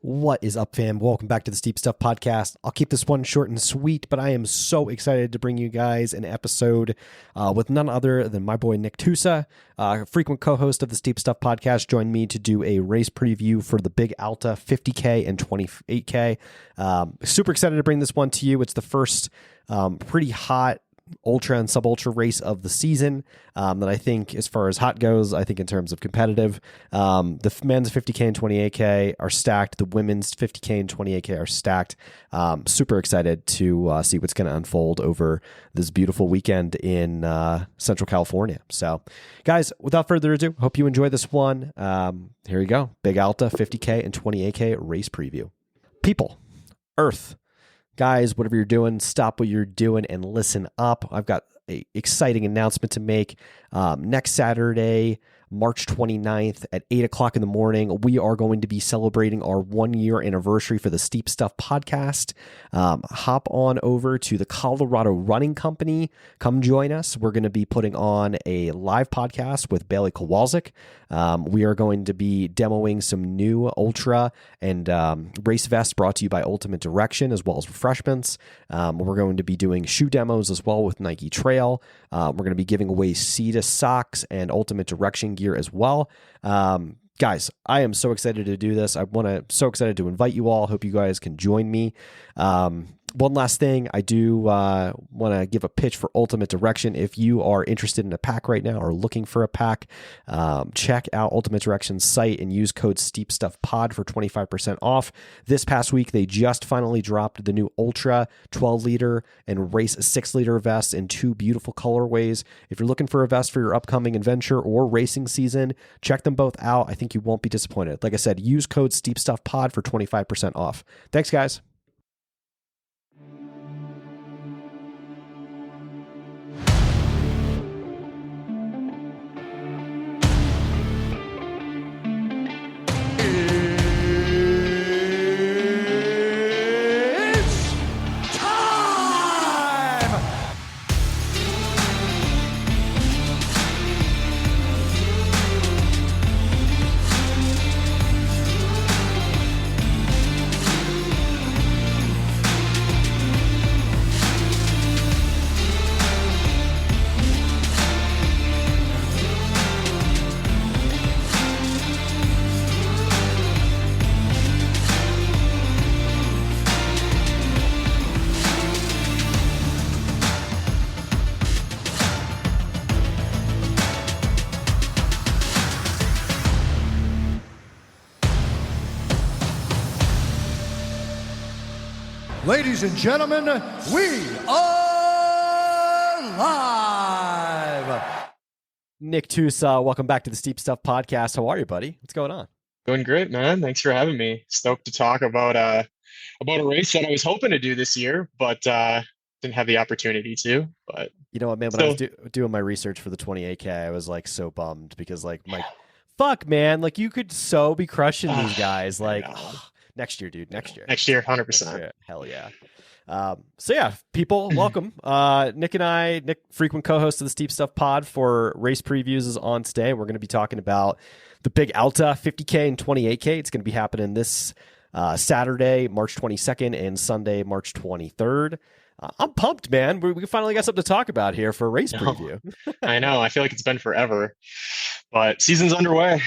What is up, fam? Welcome back to the Steep Stuff Podcast. I'll keep this one short and sweet, but I am so excited to bring you guys an episode with none other than my boy Nick Tusa, frequent co-host of the Steep Stuff Podcast. Joined me to do a race preview for the big Alta 50K and 28K. Super excited to bring this one to you. It's the first pretty hot ultra and sub-ultra race of the season that I think, as far as hot goes, I think in terms of competitive, the men's 50K and 28K are stacked. The women's 50K and 28K are stacked. Super excited to see what's going to unfold over this beautiful weekend in Central California. So, guys, without further ado, hope you enjoy this one. Here we go. Big Alta 50K and 28K race preview. People, Earth, guys, whatever you're doing, stop what you're doing and listen up. I've got an exciting announcement to make. Next Saturday, March 29th at 8 o'clock in the morning, we are going to be celebrating our 1-year anniversary for the Steep Stuff Podcast. Hop on over to the Colorado Running Company. Come join us. We're going to be putting on a live podcast with Bailey Kowalczyk. We are going to be demoing some new ultra and race vests brought to you by Ultimate Direction, as well as refreshments. We're going to be doing shoe demos as well with Nike Trail. We're going to be giving away Ceta socks and Ultimate Direction gear as well. Guys, I am so excited to do this. So excited to invite you all. Hope you guys can join me. One last thing, I do want to give a pitch for Ultimate Direction. If you are interested in a pack right now or looking for a pack, check out Ultimate Direction's site and use code SteepStuffPod for 25% off. This past week, they just finally dropped the new Ultra 12-liter and Race 6-liter vests in 2 beautiful colorways. If you're looking for a vest for your upcoming adventure or racing season, check them both out. I think you won't be disappointed. Like I said, use code SteepStuffPod for 25% off. Thanks, guys. Ladies and gentlemen, we are live. Nick Tusa, welcome back to the Steep Stuff Podcast. How are you, buddy? What's going on? Doing great, man. Thanks for having me. Stoked to talk about a race that I was hoping to do this year, but didn't have the opportunity to. But you know what, man? When I was doing my research for the 28K, I was like so bummed because fuck, man, like you could so be crushing these guys. Like next year, dude. Next year, 100%. Hell yeah. So yeah, people, welcome. Nick, frequent co-host of the Steep Stuff Pod for race previews, is on today. We're going to be talking about the big Alta 50K and 28K. It's going to be happening this Saturday, March 22nd, and Sunday, March 23rd. I'm pumped, man. We finally got something to talk about here for a race preview. I know. I feel like it's been forever, but season's underway.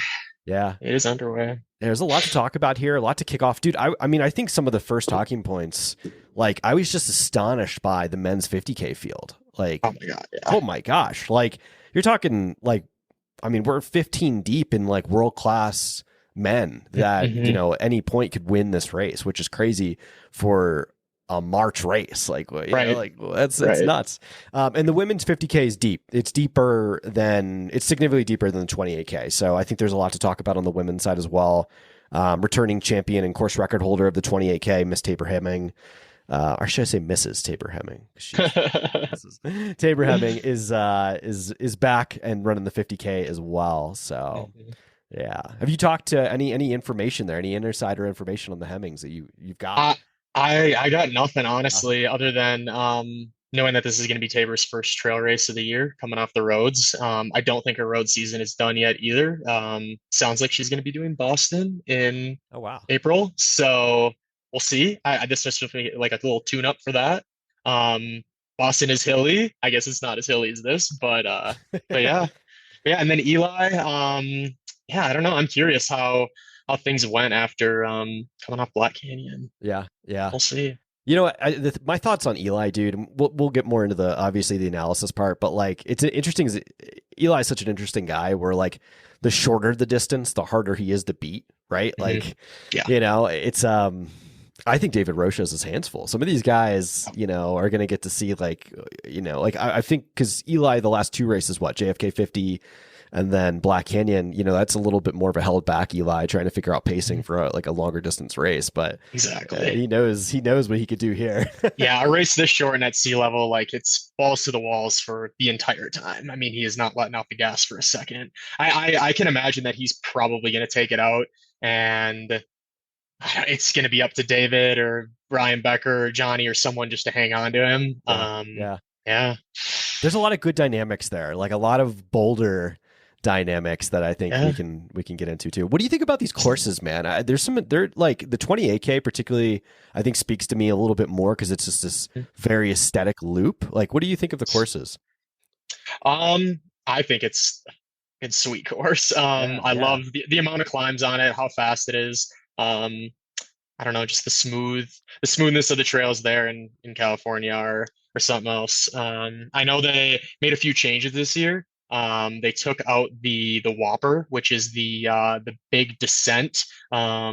Yeah, it is underway. There's a lot to talk about here, a lot to kick off. Dude, I mean, I think some of the first talking points, like, I was just astonished by the men's 50K field. Like, oh my God, yeah. Oh my gosh. Like, you're talking, like, I mean, we're 15 deep in, like, world-class men that, you know, any point could win this race, which is crazy for a March race. Like, you know, like that's nuts. And the women's 50K is deep. It's significantly deeper than the 28K. So I think there's a lot to talk about on the women's side as well. Returning champion and course record holder of the 28K, Miss Tabor Hemming. Or should I say Mrs. Tabor Hemming? Tabor Hemming is back and running the 50K as well. So yeah. Have you talked to any information there? Any insider information on the Hemmings that you've got? I got nothing, honestly, other than knowing that this is going to be Tabor's first trail race of the year coming off the roads. I don't think her road season is done yet either. Sounds like she's going to be doing Boston in Oh wow. April. So we'll see. This is just like a little tune up for that. Um, Boston is hilly. I guess it's not as hilly as this, but yeah. Yeah, and then Eli, yeah, I don't know. I'm curious how things went after coming off Black Canyon. Yeah, yeah. We'll see. You know, my thoughts on Eli, dude. We'll get more into the obviously the analysis part, but like it's interesting. Eli's such an interesting guy. Where like the shorter the distance, the harder he is to beat. Right? Mhm. Like, Yeah. you know, it's I think David Roche has his hands full. Some of these guys, you know, are going to get to see like, you know, like I think because Eli the last two races, what JFK 50. And then Black Canyon, you know, that's a little bit more of a held back Eli trying to figure out pacing for like a longer distance race. But Exactly. he knows what he could do here. Yeah, a race this short and at sea level, like it's balls to the walls for the entire time. I mean, he is not letting out the gas for a second. I can imagine that he's probably going to take it out, and it's going to be up to David or Brian Becker or Johnny or someone just to hang on to him. Yeah. Yeah. There's a lot of good dynamics there, like a lot of boulder dynamics that I think we can get into too. What do you think about these courses, man? They're like the 28K particularly, I think speaks to me a little bit more because it's just this very aesthetic loop. Like, what do you think of the courses? I think it's sweet course. I love the amount of climbs on it, how fast it is. I don't know, just the smoothness of the trails there in California or something else. I know they made a few changes this year. They took out the Whopper, which is the big descent. I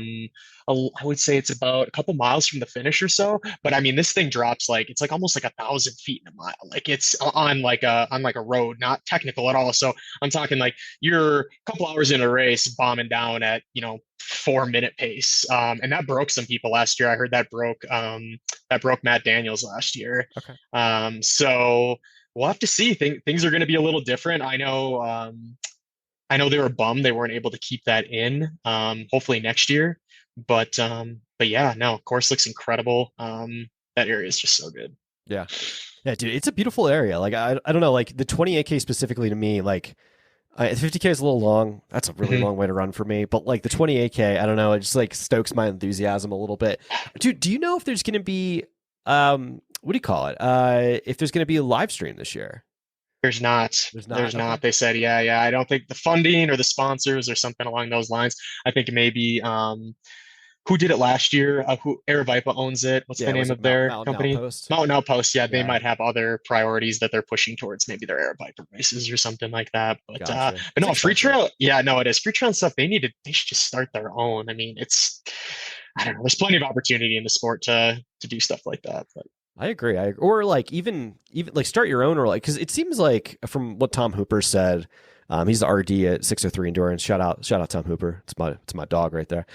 would say it's about a couple miles from the finish or so. But I mean, this thing drops like it's like almost like 1,000 feet in a mile. Like it's on like a road, not technical at all. So I'm talking like you're a couple hours in a race bombing down at 4-minute pace. And that broke some people last year. I heard that broke Matt Daniels last year. Okay. So we'll have to see. Things are going to be a little different. I know they were bummed they weren't able to keep that in. Hopefully next year. But yeah, no, course looks incredible. That area is just so good. Yeah, dude, it's a beautiful area. Like I don't know, like the 28K specifically to me, like 50K is a little long. That's a really long way to run for me. But like the 28K, I don't know, it just like stokes my enthusiasm a little bit. Dude, do you know if there's going to be what do you call it? If there's going to be a live stream this year? There's not. There's not. They said, yeah. I don't think the funding or the sponsors or something along those lines. I think maybe who did it last year? Who Aravaipa owns it? What's the name of their company? Mountain Outpost. Yeah, they might have other priorities that they're pushing towards. Maybe their Aravaipa races or something like that. But Gotcha. but no, free trail. Yeah, no, it is free trail and stuff. They should just start their own. I mean, I don't know. There's plenty of opportunity in the sport to do stuff like that. But I agree. Or like even like start your own, or like because it seems like from what Tom Hooper said. He's the RD at 603 Endurance. Shout out Tom Hooper. It's my dog right there.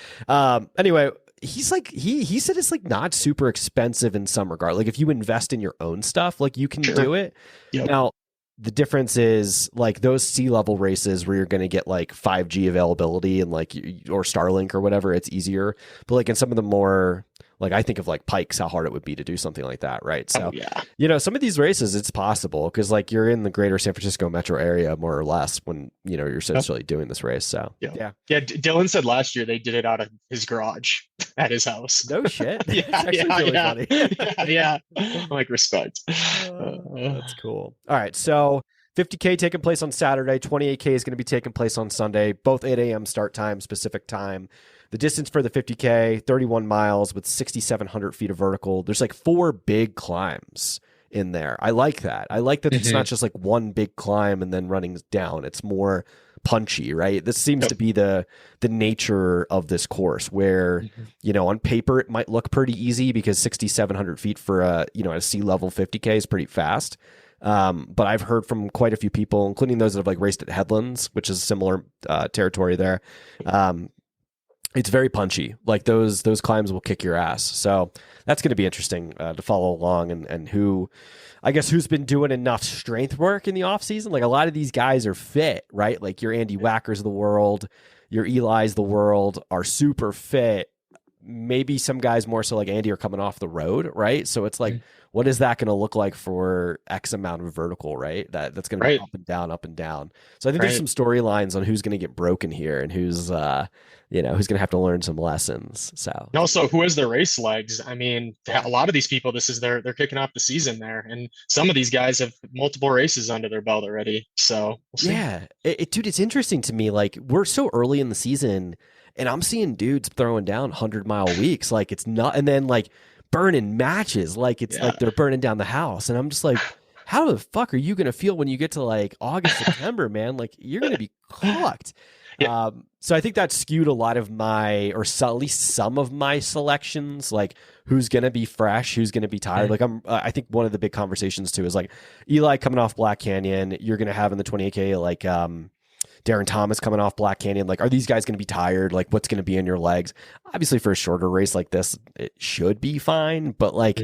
Anyway, he's like he said it's like not super expensive in some regard. Like if you invest in your own stuff, like you can do it. Yep. Now the difference is like those sea level races where you're going to get like 5G availability and like or Starlink or whatever, it's easier. But like in some of the more like I think of like Pikes, how hard it would be to do something like that, right? So, some of these races, it's possible because like you're in the greater San Francisco metro area more or less when, you're essentially doing this race. So, yeah. Dylan said last year they did it out of his garage at his house. No shit. Really funny. Yeah. Like respect. That's cool. All right. So 50K taking place on Saturday. 28K is going to be taking place on Sunday. Both 8 a.m. start time, Pacific time. The distance for the 50K, 31 miles with 6,700 feet of vertical. There's like 4 big climbs in there. I like that. I like that it's not just like one big climb and then running down. It's more punchy, right? This seems to be the nature of this course where, on paper it might look pretty easy because 6,700 feet for a sea level 50K is pretty fast. But I've heard from quite a few people, including those that have like raced at Headlands, which is similar territory there. It's very punchy. Like those climbs will kick your ass. So that's going to be interesting to follow along and who's been doing enough strength work in the off season. Like a lot of these guys are fit, right? Like your Andy Wackers of the world, your Eli's of the world are super fit. maybe some guys more so like Andy are coming off the road, right? So it's like, what is that going to look like for X amount of vertical, right? That's going to be Right. up and down, up and down. So I think there's some storylines on who's going to get broken here and who's who's going to have to learn some lessons. So And also, who has their race legs? I mean, a lot of these people, this is they're kicking off the season there, and some of these guys have multiple races under their belt already. So we'll see. yeah, dude, it's interesting to me. Like we're so early in the season, and I'm seeing dudes throwing down 100-mile weeks. Like it's not, and then like burning matches. Like it's like they're burning down the house, and I'm just like, how the fuck are you gonna feel when you get to like August, September, man? Like you're gonna be cooked. Yeah. So I think that skewed a lot of my, or at least some of my selections, like who's going to be fresh, who's going to be tired. Like I think one of the big conversations too is like Eli coming off Black Canyon. You're going to have in the 28K, like, Darren Thomas coming off Black Canyon. Like, are these guys going to be tired? Like, what's going to be in your legs? Obviously, for a shorter race like this, it should be fine. But like,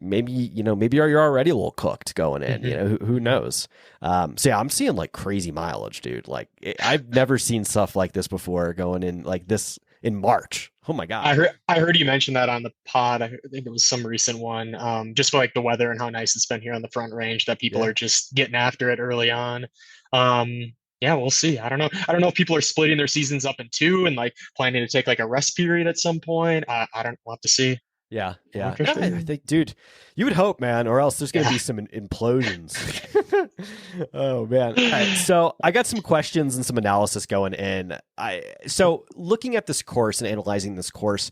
maybe you're already a little cooked going in. Who knows? So yeah, I'm seeing like crazy mileage, dude. Like, I've never seen stuff like this before going in like this in March. Oh my god! I heard you mention that on the pod. I think it was some recent one. Just for like the weather and how nice it's been here on the Front Range, that people are just getting after it early on. Yeah, we'll see. I don't know. I don't know if people are splitting their seasons up in two and like planning to take like a rest period at some point. We'll have to see. Yeah. I think, dude, you would hope, man, or else there's going to be some implosions. Oh man. All right, so I got some questions and some analysis going in. So looking at this course and analyzing this course,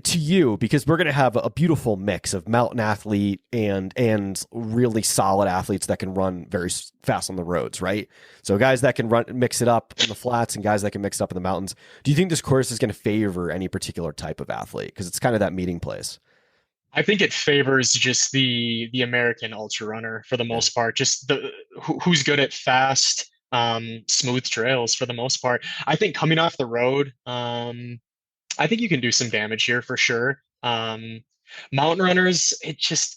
to you, because we're going to have a beautiful mix of mountain athlete and really solid athletes that can run very fast on the roads, right? So guys that can mix it up in the flats and guys that can mix it up in the mountains. Do you think this course is going to favor any particular type of athlete? Because it's kind of that meeting place. I think it favors just the American ultra runner for the most part. Just who's good at fast, smooth trails for the most part. I think coming off the road, I think you can do some damage here for sure. Mountain runners,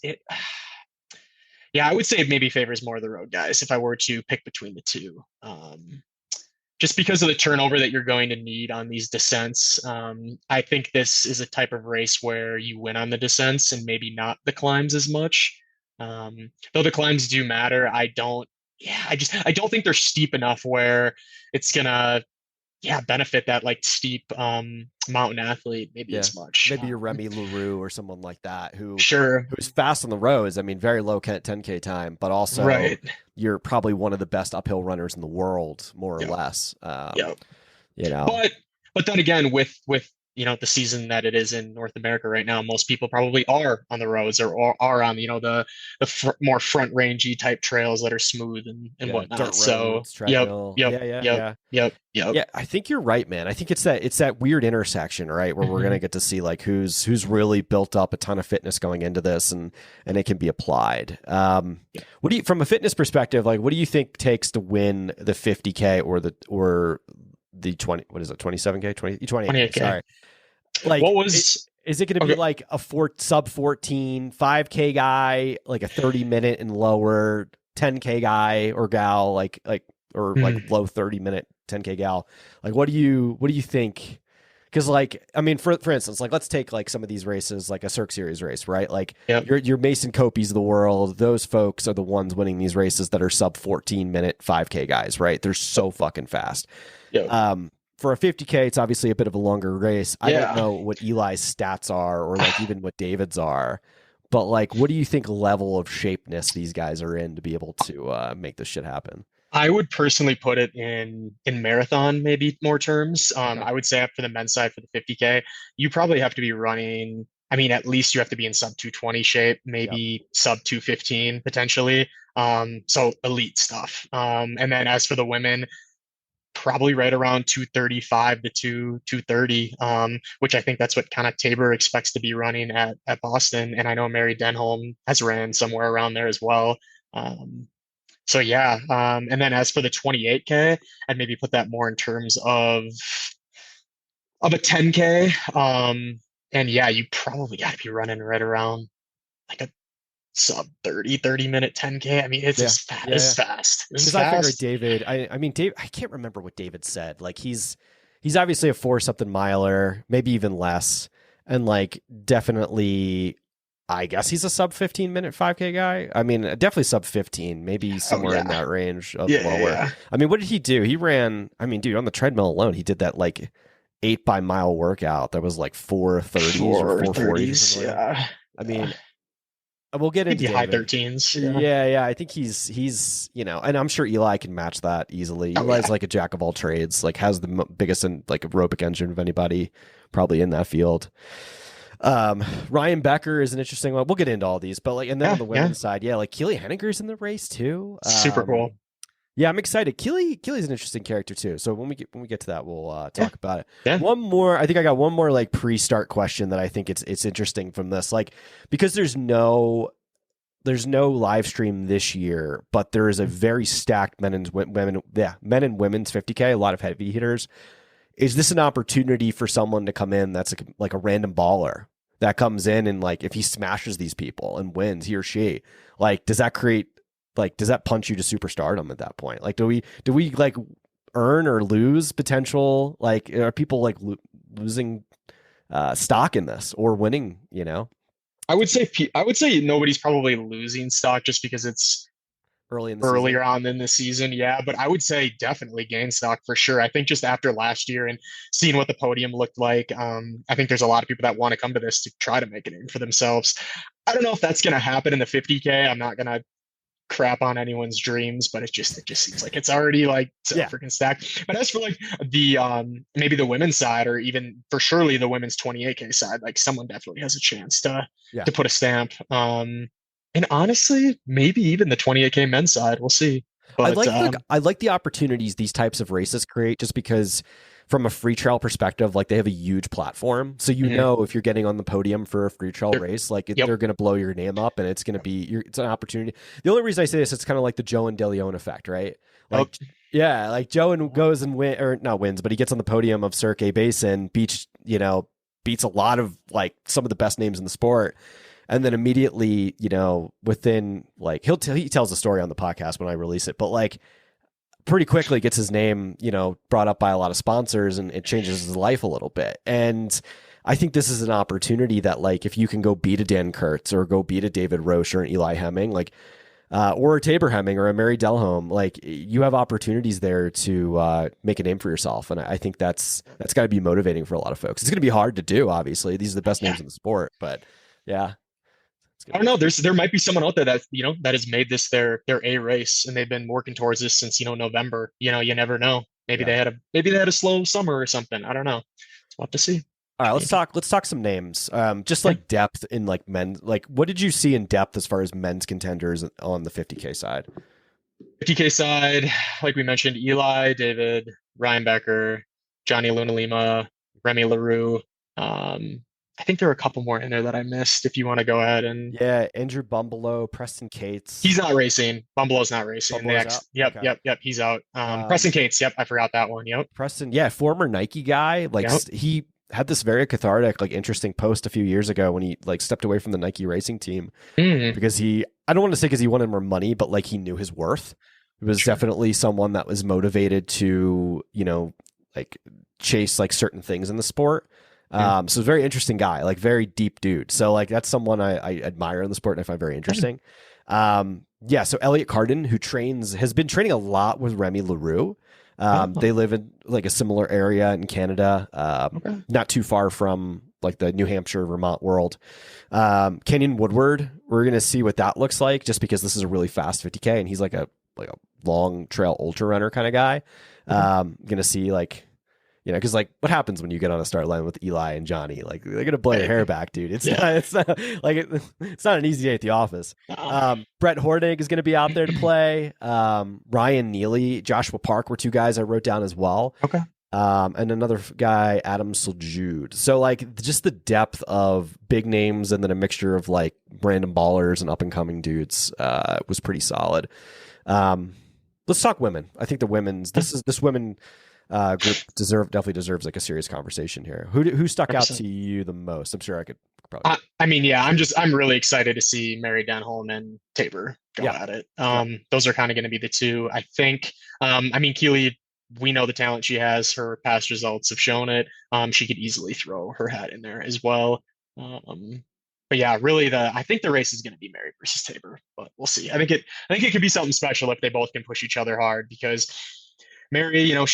yeah, I would say it maybe favors more of the road guys if I were to pick between the two. Just because of the turnover that you're going to need on these descents. I think this is a type of race where you win on the descents and maybe not the climbs as much. Though the climbs do matter, I don't think they're steep enough where it's gonna benefit that like steep mountain athlete maybe as much. Maybe your Remy LaRue or someone like that who's fast on the roads. I mean, very low 10K time, but also you're probably one of the best uphill runners in the world, more or less. But then again, with the season that it is in North America right now, most people probably are on the roads or are on the more front rangey type trails that are smooth and whatnot. Dirt So roads, treadmill. Yeah, I think you're right, man. I think it's that weird intersection, right, where we're gonna get to see like who's really built up a ton of fitness going into this, and it can be applied. What do you, from a fitness perspective, like what do you think takes to win the 50K or the 20, what is it, 27K, 28K? Sorry. Like, what was is it going to be like a sub 14 5K guy, like a 30-minute and lower 10K guy or gal, like low 30-minute 10K gal? Like, what do you think? Because like, I mean, for instance, like let's take like some of these races, like a Cirque Series race, right? Like your Mason Copies of the world, those folks are the ones winning these races that are sub 14-minute 5K guys, right? They're so fucking fast. For a 50K, it's obviously a bit of a longer race. I don't know what Eli's stats are or like even what David's are, but like, what do you think level of shapeness these guys are in to be able to make this shit happen? I would personally put it in marathon, maybe more terms. I would say for the men's side for the 50K, you probably have to be running. I mean, at least you have to be in sub 220 shape, maybe sub 215 potentially. So elite stuff. And then as for the women, probably right around 235 to 230, which I think that's what kind of Tabor expects to be running at Boston. And I know Mary Denholm has ran somewhere around there as well. And then as for the 28K, I'd maybe put that more in terms of a 10K. And yeah, you probably got to be running right around like a sub 30-minute 10K. I mean, it's fast. Because I figured David, I mean, Dave, I can't remember what David said. Like he's obviously a 4-something miler, maybe even less. and like definitely, I guess he's a sub 15-minute 5K guy. I mean, definitely sub 15, maybe somewhere in that range of lower. Yeah. I mean, what did he do? He ran, I mean, dude, on the treadmill alone, he did that like 8 by mile workout that was like 4:30s or 4:40s. Yeah. I mean, we'll get into high David. 13s. Yeah. I think he's and I'm sure Eli can match that easily. Eli's like a jack of all trades, like has the biggest and like aerobic engine of anybody probably in that field. Ryan Becker is an interesting one. We'll get into all these, but like, and then on the women's side, like Keely Henniger's in the race too. Super cool. Yeah, I'm excited. Keely's an interesting character too. So when we get to that, we'll talk about it. Yeah. One more, I think I got one more like pre-start question that I think it's interesting from this, like because there's no live stream this year, but there is a very stacked men and women's 50K, a lot of heavy hitters. Is this an opportunity for someone to come in that's like a random baller that comes in and like if he smashes these people and wins, he or she, like does that punch you to superstardom at that point? Like do we like earn or lose potential? Like are people like losing stock in this or winning, you know? I would say nobody's probably losing stock just because it's earlier on in the season. Yeah, but I would say definitely gain stock for sure. I think just after last year and seeing what the podium looked like, I think there's a lot of people that want to come to this to try to make a name for themselves. I don't know if that's going to happen in the 50K. I'm not going to crap on anyone's dreams, but it just seems like it's already like so freaking stacked. But as for like the maybe the women's side or even for surely the women's 28K side, like someone definitely has a chance to put a stamp. And honestly, maybe even the 28K men's side. We'll see. But I like the opportunities these types of races create just because from a free trail perspective, like they have a huge platform. So you know if you're getting on the podium for a free trail race, like they're going to blow your name up and it's going to be it's an opportunity. The only reason I say this, it's kind of like the Joe and DeLeon effect, right? Like like Joe and goes and wins, but he gets on the podium of Cirque Basin, beats a lot of like some of the best names in the sport. And then immediately, within like he tells the story on the podcast when I release it, but like pretty quickly gets his name, brought up by a lot of sponsors and it changes his life a little bit. And I think this is an opportunity that like, if you can go beat a Dan Kurtz or go beat a David Roche or an Eli Hemming, like, or a Tabor Hemming or a Mary Delholm, like you have opportunities there to make a name for yourself. And I think that's got to be motivating for a lot of folks. It's going to be hard to do, obviously. These are the best names in the sport, but yeah. I don't know. There might be someone out there that that has made this their A race, and they've been working towards this since November. You never know. Maybe they had a slow summer or something. I don't know. We'll have to see. All right, let's talk some names. Just like depth in like men. Like, what did you see in depth as far as men's contenders on the 50K side? 50K side, like we mentioned, Eli, David, Ryan Becker, Johnny Luna Lima, Remy LaRue. I think there are a couple more in there that I missed. If you want to go ahead and Andrew Bumblelow, Preston Cates. He's not racing. Bumbelow's not racing. Yep, he's out. Preston Cates. Yep, I forgot that one. Yep. Preston, former Nike guy. Like he had this very cathartic, like interesting post a few years ago when he like stepped away from the Nike racing team because I don't want to say because he wanted more money, but like he knew his worth. It was definitely someone that was motivated to like chase like certain things in the sport. So a very interesting guy, like very deep dude. So like that's someone I admire in the sport and I find very interesting. So Elliot Carden, who has been training a lot with Remy LaRue. They live in like a similar area in Canada, not too far from like the New Hampshire, Vermont world. Kenyon Woodward, we're going to see what that looks like just because this is a really fast 50K and he's like a long trail ultra runner kind of guy. Going to see like, because like what happens when you get on a start line with Eli and Johnny? Like they're gonna blow your hair back, dude. It's not an easy day at the office. Brett Hornig is gonna be out there to play. Ryan Neely, Joshua Park were two guys I wrote down as well. Okay. And another guy, Adam Soljude. So like just the depth of big names and then a mixture of like random ballers and up and coming dudes was pretty solid. Let's talk women. I think the this women group definitely deserves like a serious conversation here. Who stuck 100%. Out to you the most? I'm sure I could probably. I'm really excited to see Mary Denholm and Tabor go at it. Those are kind of going to be the two. I think. Keely we know the talent she has. Her past results have shown it. She could easily throw her hat in there as well. But yeah, really, I think the race is going to be Mary versus Tabor, but we'll see. I think it could be something special if they both can push each other hard because Mary, I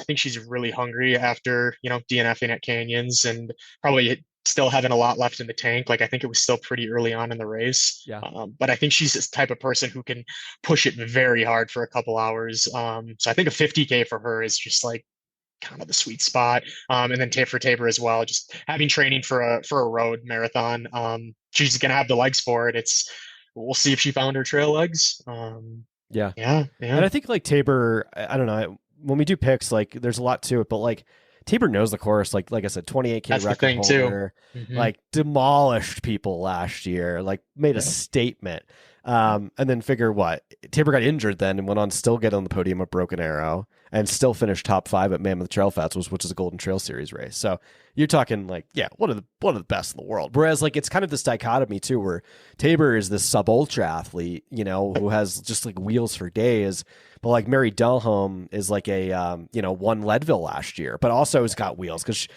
think she's really hungry after, DNFing at Canyons and probably still having a lot left in the tank. Like, I think it was still pretty early on in the race. Yeah. But I think she's this type of person who can push it very hard for a couple hours. So I think a 50K for her is just like kind of the sweet spot. And then for Tabor as well, just having training for a road marathon. She's gonna have the legs for it. We'll see if she found her trail legs. Yeah. Yeah. And I think like Tabor, I don't know, when we do picks, like there's a lot to it, but like Tabor knows the course. Like I said, 28K That's record the thing holder, too. Mm-hmm. like demolished people last year, like made a statement. And then figure what? Tabor got injured then and went on to still get on the podium at Broken Arrow and still finished top 5 at Mammoth Trail Festivals, which is a Golden Trail Series race. So you're talking like, yeah, one of the best in the world. Whereas like it's kind of this dichotomy too, where Tabor is this sub ultra athlete, who has just like wheels for days. But like Mary Delholme is like a won Leadville last year, but also has got wheels because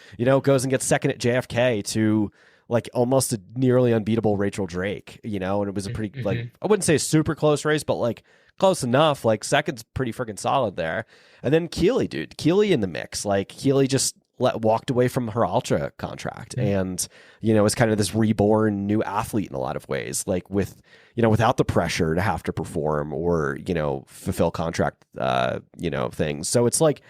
goes and gets second at JFK to like almost a nearly unbeatable Rachel Drake, and it was a pretty like I wouldn't say a super close race, but like close enough. Like second's pretty freaking solid there. And then Keely in the mix. Like Keely just walked away from her ultra contract and is kind of this reborn new athlete in a lot of ways, like with without the pressure to have to perform or fulfill contract things. So it's like,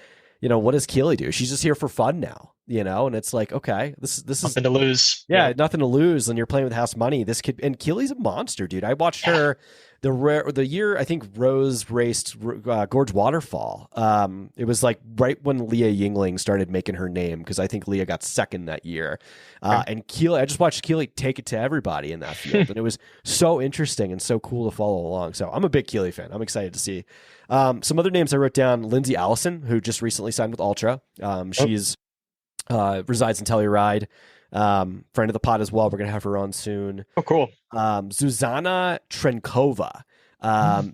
what does Keely do? She's just here for fun now, and it's like, okay, this is nothing to lose. Yeah, nothing to lose. And you're playing with house money. This kid, and Keely's a monster, dude. I watched her the year I think Rose raced Gorge Waterfall. It was like right when Leah Yingling started making her name, because I think Leah got second that year. And Keely, I just watched Keely take it to everybody in that field, and it was so interesting and so cool to follow along. So I'm a big Keely fan. I'm excited to see. Some other names I wrote down: Lindsay Allison, who just recently signed with Ultra. She's resides in Telluride. Friend of the pod as well. We're going to have her on soon. Oh, cool. Zuzana Trenkova.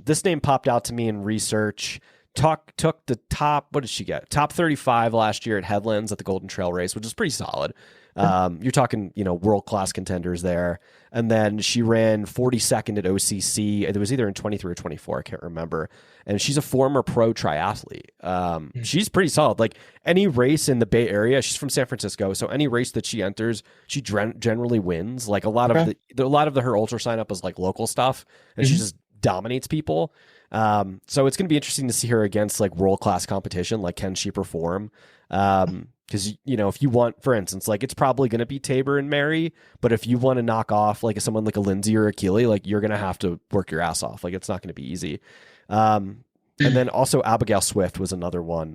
This name popped out to me in research. Took the top, what did she get? Top 35 last year at Headlands at the Golden Trail Race, which is pretty solid. You're talking, world-class contenders there. And then she ran 42nd at OCC. It was either in 23 or 24. I can't remember. And she's a former pro triathlete. She's pretty solid. Like any race in the Bay Area, she's from San Francisco. So any race that she enters, she generally wins. Like a lot of her ultra sign up is like local stuff, and she just dominates people. So it's going to be interesting to see her against like world-class competition. Like, can she perform? Because, if you want, for instance, like it's probably going to be Tabor and Mary, but if you want to knock off like someone like a Lindsay or a Keely, like you're going to have to work your ass off. Like it's not going to be easy. And then also Abigail Swift was another one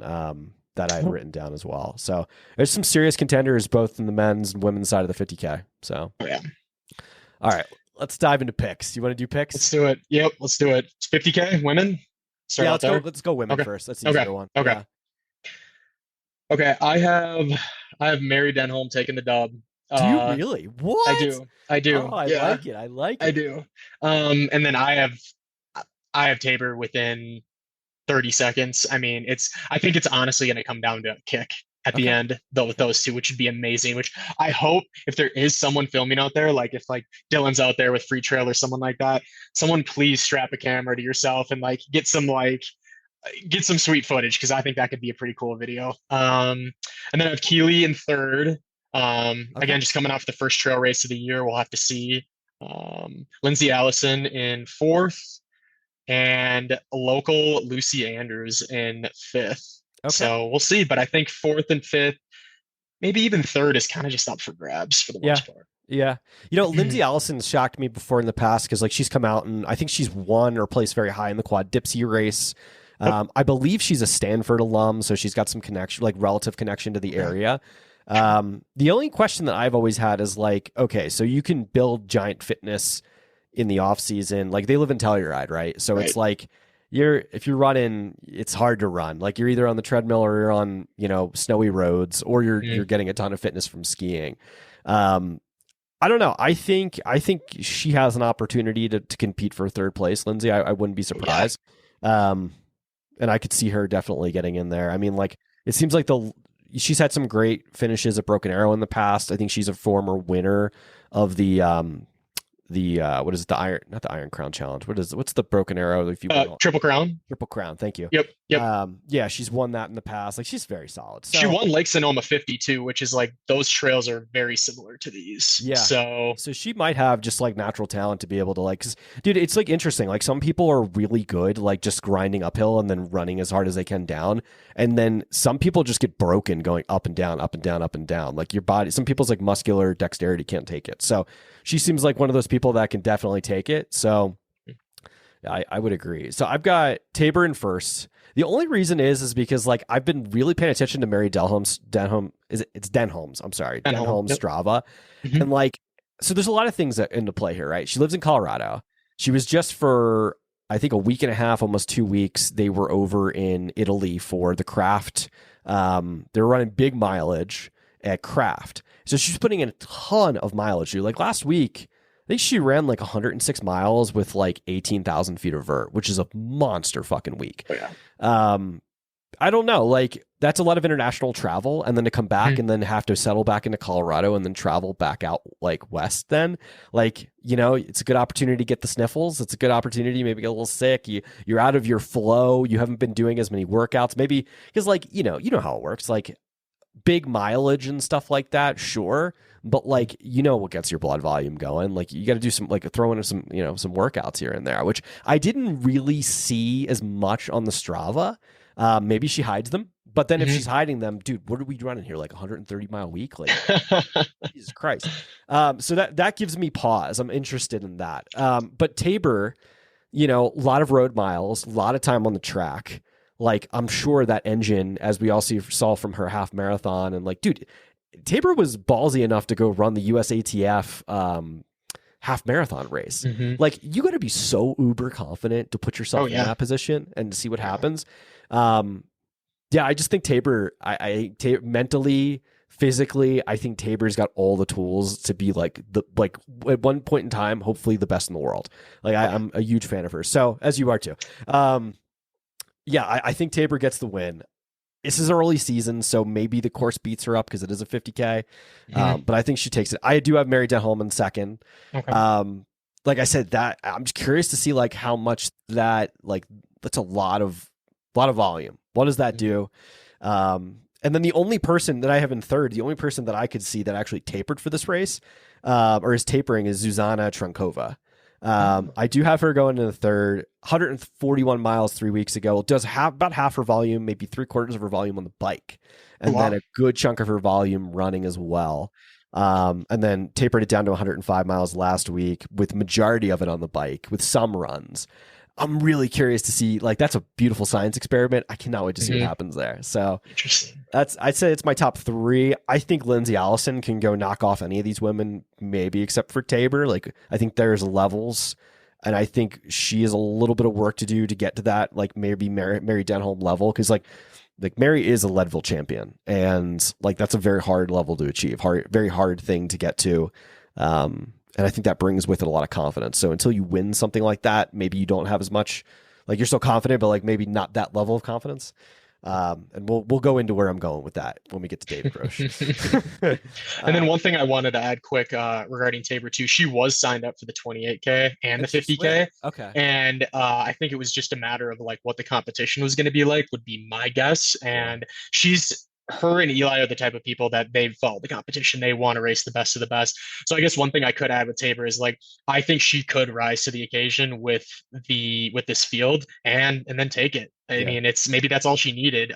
that I had written down as well. So there's some serious contenders both in the men's and women's side of the 50K. So, all right, let's dive into picks. You want to do picks? Let's do it. Yep, let's do it. It's 50K women. Let's go women first. That's the easier one. Okay. Yeah. Okay, I have Mary Denholm taking the dub. Do you really? What? I do. Oh, I like it. I like it. I do. And then I have Tabor within 30 seconds. I mean, I think it's honestly going to come down to a kick at the end, though, with those two, which would be amazing. Which I hope, if there is someone filming out there, like if like Dylan's out there with Free Trail or someone like that, someone please strap a camera to yourself and like get some sweet footage, because I think that could be a pretty cool video. And then I have Keely in third. Again, just coming off the first trail race of the year, we'll have to see. Lindsay Allison in fourth, and local Lucy Andrews in fifth. So we'll see. But I think fourth and fifth, maybe even third, is kind of just up for grabs for the most part. Yeah. Lindsay Allison's shocked me before in the past, because like she's come out and I think she's won or placed very high in the Quad Dipsy race. I believe she's a Stanford alum, so she's got some connection, like relative connection to the area. The only question that I've always had is like, okay, so you can build Giant Fitness in the off season. Like they live in Telluride, right? So it's like if you're running, it's hard to run. Like you're either on the treadmill or you're on, snowy roads, or you're getting a ton of fitness from skiing. I don't know. I think she has an opportunity to compete for third place, Lindsay. I wouldn't be surprised. and I could see her definitely getting in there. I mean, like, it seems like she's had some great finishes at Broken Arrow in the past. I think she's a former winner of the what is it, the Iron, not the Iron Crown Challenge. What's the Broken Arrow? If you Triple Crown. Triple Crown. Thank you. Yep. Yeah, she's won that in the past. Like, she's very solid. So, she won Lake Sonoma 52, which is like, those trails are very similar to these. Yeah. So she might have just like natural talent to be able to, like, 'cause, dude, it's like interesting. Like, some people are really good, like just grinding uphill and then running as hard as they can down. And then some people just get broken going up and down, up and down, up and down. Like, your body, some people's like muscular dexterity can't take it. So she seems like one of those people that can definitely take it. So I would agree. So I've got Tabor in first. The only reason is because, like, I've been really paying attention to Mary Denholm's I'm sorry, Denholm's Yep. Strava. Mhm. And, like, so there's a lot of things that into play here, right? She lives in Colorado. She was just for, I think, a week and a half, almost 2 weeks. They were over in Italy for the Craft. They were running big mileage at Craft. So she's putting in a ton of mileage. Dude. Like, last week, I think she ran like 106 miles with like 18,000 feet of vert, which is a monster fucking week. Oh, yeah. I don't know. Like, that's a lot of international travel, and then to come back and then have to settle back into Colorado and then travel back out like west. Then, like, it's a good opportunity to get the sniffles. It's a good opportunity, maybe get a little sick. You're out of your flow. You haven't been doing as many workouts, maybe because, like, you know how it works. Like, big mileage and stuff like that, sure. But, like, what gets your blood volume going? Like, you got to do some, like, throw in some, some workouts here and there, which I didn't really see as much on the Strava. Maybe she hides them, but then if she's hiding them, dude, what are we running here? Like 130-mile week? Like, Jesus Christ. So that gives me pause. I'm interested in that. But Tabor, a lot of road miles, a lot of time on the track. Like, I'm sure that engine, as we all saw from her half marathon, and, like, dude, Tabor was ballsy enough to go run the USATF half marathon race. Like, you got to be so uber confident to put yourself in that position and to see what happens. I just think Tabor, mentally, physically, I think Tabor's got all the tools to be like at one point in time, hopefully the best in the world. Like, I'm a huge fan of her. So, as you are too. I think Tabor gets the win. This is early season, so maybe the course beats her up because it is a 50K. But I think she takes it. I do have Mary Denholm in second. Okay. Like I said, that I'm just curious to see, like, how much that's a lot of volume. What does that do? And then the only person that I have in third, the only person that I could see that actually tapered for this race, or is tapering, is Zuzana Trunkova. I do have her going in the third. 141 miles 3 weeks ago. Does have about half her volume, maybe 3/4 of her volume on the bike, and then a good chunk of her volume running as well. And then tapered it down to 105 miles last week, with majority of it on the bike, with some runs. I'm really curious to see, like, that's a beautiful science experiment. I cannot wait to see what happens there. So Interesting. I'd say it's my top three. I think Lindsay Allison can go knock off any of these women, maybe except for Tabor. Like, I think there's levels, and I think she has a little bit of work to do to get to that, like, maybe Mary Denholm level. Cause like Mary is a Leadville champion, and, like, that's a very hard level to achieve, very hard thing to get to. And I think that brings with it a lot of confidence. So until you win something like that, maybe you don't have as much, like, you're still confident, but, like, maybe not that level of confidence. And we'll go into where I'm going with that when we get to David Roche. And then one thing I wanted to add quick regarding Tabor too, she was signed up for the 28K and the 50K. Okay. And I think it was just a matter of, like, what the competition was going to be like, would be my guess. And her and Eli are the type of people that they follow the competition. They want to race the best of the best. So I guess one thing I could add with Tabor is, like, I think she could rise to the occasion with this field and then take it. I mean, maybe that's all she needed.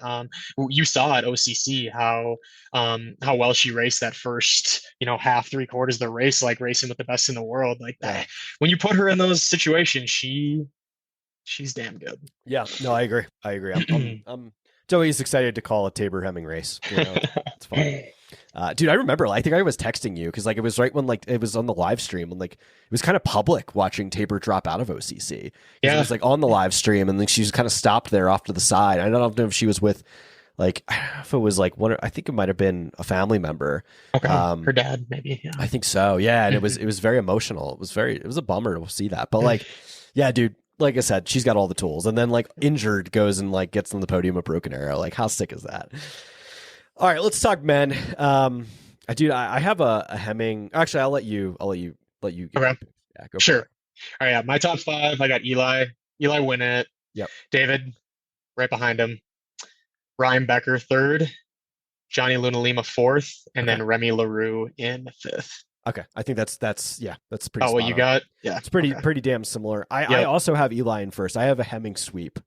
You saw at OCC how well she raced that first, half, 3/4 of the race, like racing with the best in the world. Like that. When you put her in those situations, she's damn good. Yeah, no, I agree. I'm always excited to call a Tabor Hemming race. It's fun. Dude, I remember, I think I was texting you because, like, it was right when, like, it was on the live stream, and, like, it was kind of public watching Tabor drop out of OCC. Yeah. It was, like, on the live stream, and then she was kind of stopped there off to the side. I don't know if she was with, like, I don't know if it was, like, I think it might have been a family member. Okay. Her dad, maybe. Yeah. I think so. Yeah. And it was very emotional. It was a bummer to see that. But, like, yeah, dude. like I said, she's got all the tools, and then like injured goes and like gets on the podium a broken arrow. Like, how sick is that? All right, let's talk men. I have a Hemming. Actually, I'll let you get Okay. Yeah, go Sure. for it. All right, yeah, my top five. I got Eli. Eli win it. Yep. David right behind him. Ryan Becker third. Johnny Luna Lima fourth, and Okay. then Remy LaRue in fifth. Okay, I think that's pretty. Oh, what spot you on. got? Yeah, It's pretty okay. pretty damn similar. I Yep. also have Eli in first. I have a Hemming sweep.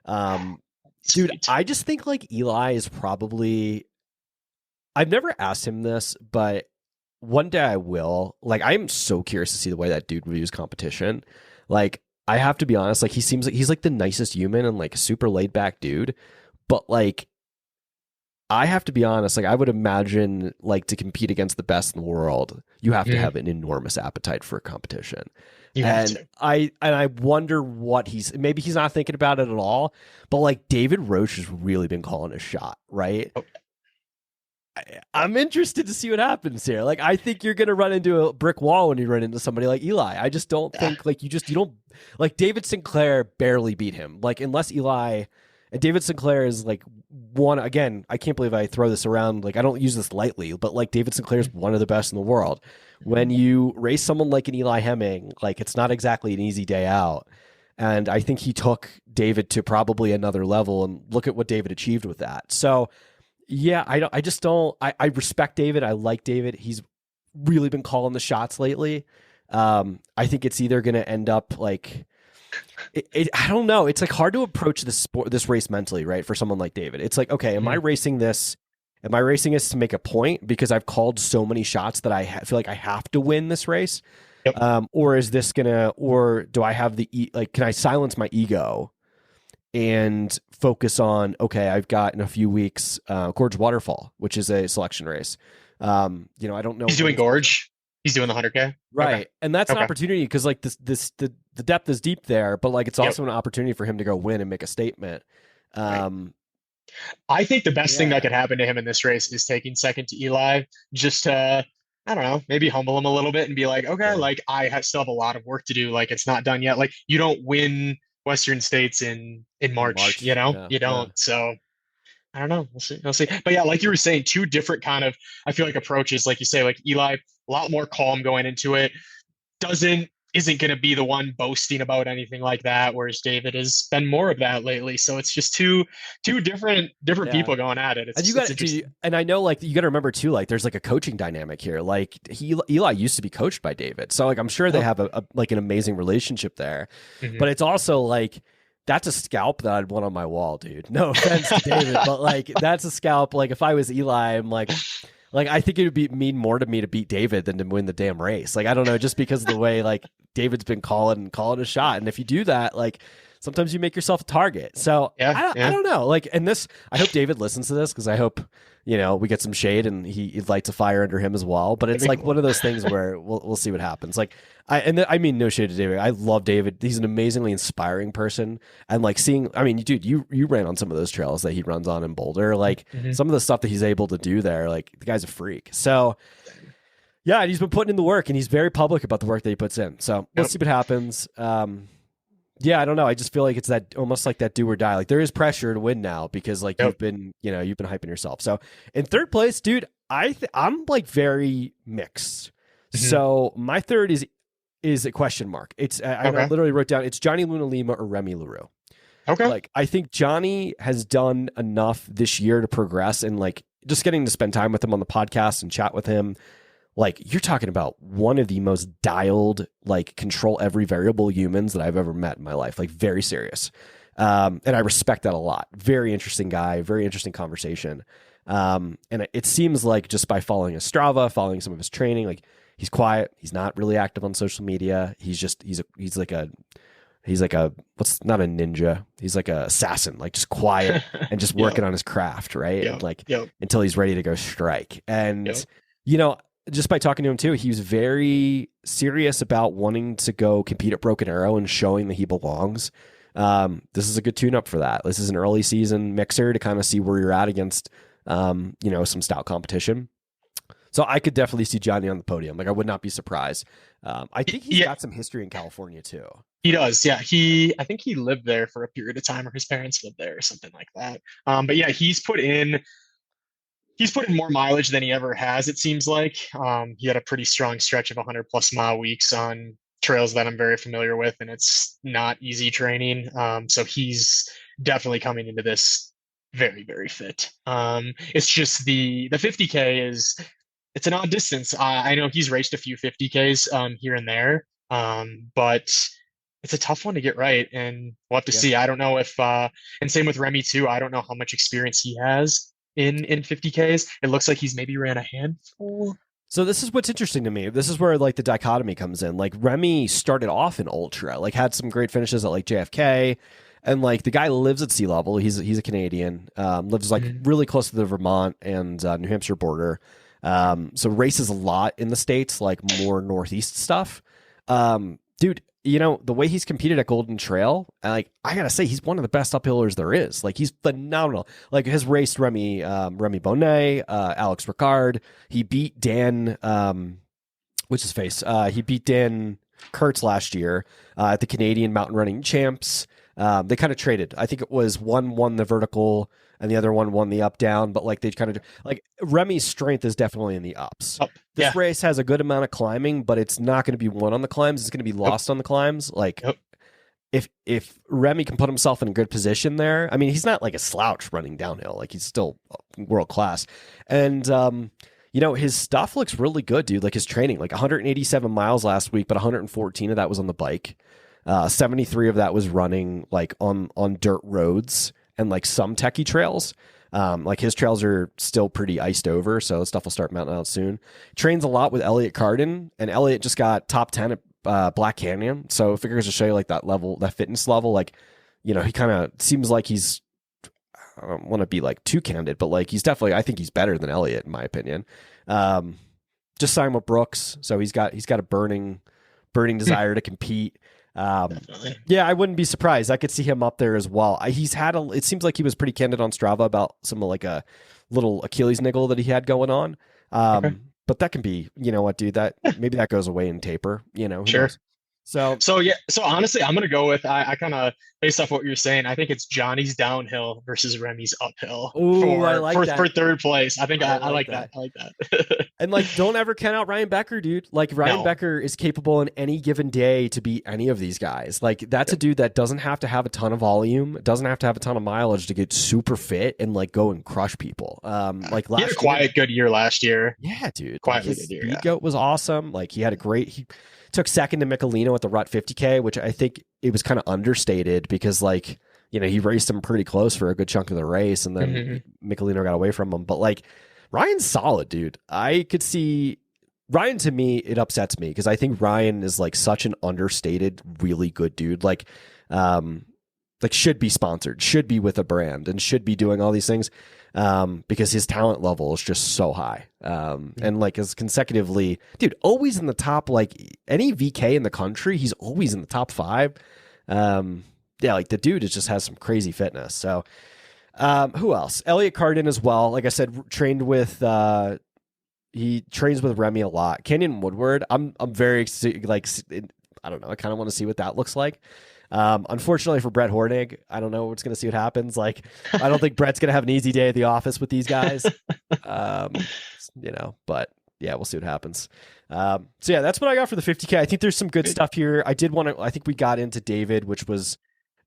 Dude, Sweet. I just think like Eli is probably. I've never asked him this, but one day I will. Like, I am so curious to see the way that dude views competition. Like, I have to be honest. Like, he seems like he's like the nicest human and like a super laid back dude. But like, I have to be honest. Like, I would imagine like to compete against the best in the world, you have to have an enormous appetite for competition. You have to. I wonder what maybe he's not thinking about it at all. But like David Roche has really been calling a shot, right? Oh. I'm interested to see what happens here. Like, I think you're going to run into a brick wall when you run into somebody like Eli. I just don't think like you don't like David Sinclair barely beat him. Like, unless Eli and David Sinclair is like one again. I can't believe I throw this around. Like, I don't use this lightly, but like David Sinclair is one of the best in the world. When you race someone like an Eli Hemming, like it's not exactly an easy day out. And I think he took David to probably another level. And look at what David achieved with that. So. Yeah, I respect David. I like David. He's really been calling the shots lately. I think it's either going to end up like I don't know. It's like hard to approach this race mentally, right? For someone like David. It's like, okay, am I racing this? Am I racing this to make a point because I've called so many shots that I feel like I have to win this race? Yep. Or is this or do I have can I silence my ego and focus on, okay, I've got in a few weeks Gorge Waterfall, which is a selection race. I don't know. He's doing Gorge. He's doing the 100K. Right. Okay. And that's an opportunity because like the depth is deep there, but like it's also an opportunity for him to go win and make a statement. I think the best thing that could happen to him in this race is taking second to Eli, just to, I don't know, maybe humble him a little bit and be like, okay, like still have a lot of work to do. Like, it's not done yet. Like, you don't win Western States in March, you don't. Yeah. So I don't know. We'll see. But yeah, like you were saying, two different kind of, I feel like, approaches. Like you say, like Eli, a lot more calm going into it. Isn't going to be the one boasting about anything like that, whereas David has been more of that lately. So it's just two different people going at it. And I know, like, you got to remember too, like, there's like a coaching dynamic here. Like, Eli used to be coached by David, so like I'm sure they have like an amazing relationship there. But it's also like that's a scalp that I'd want on my wall, dude. No offense to David, but like that's a scalp. Like if I was Eli, I'm like I think it would mean more to me to beat David than to win the damn race. Like, I don't know, just because of the way like David's been calling a shot. And if you do that, like sometimes you make yourself a target. So I don't know. Like, and this, I hope David listens to this because I hope, we get some shade and he lights a fire under him as well. But it's like one of those things where we'll see what happens. Like, I mean, no shade to David. I love David. He's an amazingly inspiring person. And like dude, you ran on some of those trails that he runs on in Boulder. Like some of the stuff that he's able to do there, like the guy's a freak. So yeah, and he's been putting in the work and he's very public about the work that he puts in. So let's see what happens. Yeah, I don't know. I just feel like it's that almost like that do or die. Like there is pressure to win now because like you've been hyping yourself. So in third place, dude, I'm like very mixed. So my third is a question mark. It's I literally wrote down it's Johnny Luna Lima or Remy LaRue. Okay. Like I think Johnny has done enough this year to progress, and like just getting to spend time with him on the podcast and chat with him. Like, you're talking about one of the most dialed, like, control every variable humans that I've ever met in my life. Like, very serious. And I respect that a lot. Very interesting guy. Very interesting conversation. And it seems like just by following his Strava, following some of his training, like, he's quiet. He's not really active on social media. He's like a not a ninja. He's like a assassin, like, just quiet and just working on his craft, right? And like, until he's ready to go strike. And, just by talking to him too, he was very serious about wanting to go compete at Broken Arrow and showing that he belongs. This is a good tune-up for that. This is an early season mixer to kind of see where you're at against, some stout competition. So I could definitely see Johnny on the podium. Like, I would not be surprised. I think he's got some history in California too. He does, yeah. I think he lived there for a period of time, or his parents lived there, or something like that. But yeah, he's put in more mileage than he ever has, it seems like. He had a pretty strong stretch of 100 plus mile weeks on trails that I'm very familiar with, and it's not easy training. So he's definitely coming into this very, very fit. It's just the 50K it's an odd distance. I know he's raced a few 50Ks here and there, but it's a tough one to get right, and we'll have to Yeah. see. I don't know if, and same with Remy too. I don't know how much experience he has in 50Ks. It looks like he's maybe ran a handful. So this is what's interesting to me. This is where like the dichotomy comes in. Like Remy started off in ultra, like had some great finishes at like JFK, and like the guy lives at sea level. He's a Canadian, lives like really close to the Vermont and New Hampshire border. So races a lot in the States, like more Northeast stuff. Dude, you know, the way he's competed at Golden Trail, like I gotta say, he's one of the best uphillers there is. Like he's phenomenal. Like has raced Remy Bonnet, Alex Ricard. He beat Dan, what's his face? He beat Dan Kurtz last year at the Canadian Mountain Running Champs. They kind of traded. I think it was one won the vertical and the other one won the up down, but like they kind of like Remy's strength is definitely in the ups. This race has a good amount of climbing, but it's not going to be won on the climbs. It's going to be lost on the climbs. Like if Remy can put himself in a good position there, I mean, he's not like a slouch running downhill. Like he's still world class. And, you know, his stuff looks really good, dude. Like his training, like 187 miles last week, but 114 of that was on the bike. 73 of that was running like on dirt roads and like some techie trails. Like his trails are still pretty iced over, so stuff will start mounting out soon. Trains a lot with Elliot Carden, and Elliot just got top 10 at Black Canyon. So figures to show you like that level, that fitness level. Like, you know, he kind of seems like he's, I don't want to be like too candid, but like he's definitely, I think he's better than Elliot in my opinion. Just signed with Brooks, so he's got a burning desire to compete. Yeah, I wouldn't be surprised. I could see him up there as well. It seems like he was pretty candid on Strava about some like a little Achilles niggle that he had going on. But that can be, you know what, dude, that maybe that goes away in taper, you know, Sure. knows? So yeah. So honestly, I'm gonna go with I kind of based off what you're saying. I think it's Johnny's downhill versus Remy's uphill for third place. I think I like that. I like that. And like, don't ever count out Ryan Becker, dude. Like Ryan Becker is capable in any given day to beat any of these guys. Like that's a dude that doesn't have to have a ton of volume, doesn't have to have a ton of mileage to get super fit and like go and crush people. Like last he had a quiet good year last year. Yeah, dude. Quietly good year. Speed goat was awesome. Like he took second to Michelino at the Rut 50K, which I think it was kind of understated because like, you know, he raced him pretty close for a good chunk of the race and then Michelino got away from him. But like Ryan's solid, dude. I could see Ryan, to me, it upsets me because I think Ryan is like such an understated, really good dude. Like should be sponsored, should be with a brand and should be doing all these things. Because his talent level is just so high. And like as consecutively, dude, always in the top, like any VK in the country, he's always in the top 5. Yeah, like the dude just has some crazy fitness. So, who else? Elliot Carden as well. Like I said, he trains with Remy a lot. Kenyon Woodward. I'm very like, I don't know. I kind of want to see what that looks like. Unfortunately for Brett Hornig, I don't know what's going to see what happens. Like, I don't think Brett's going to have an easy day at the office with these guys. You know, but yeah, we'll see what happens. So yeah, that's what I got for the 50K. I think there's some good stuff here. I think we got into David, which was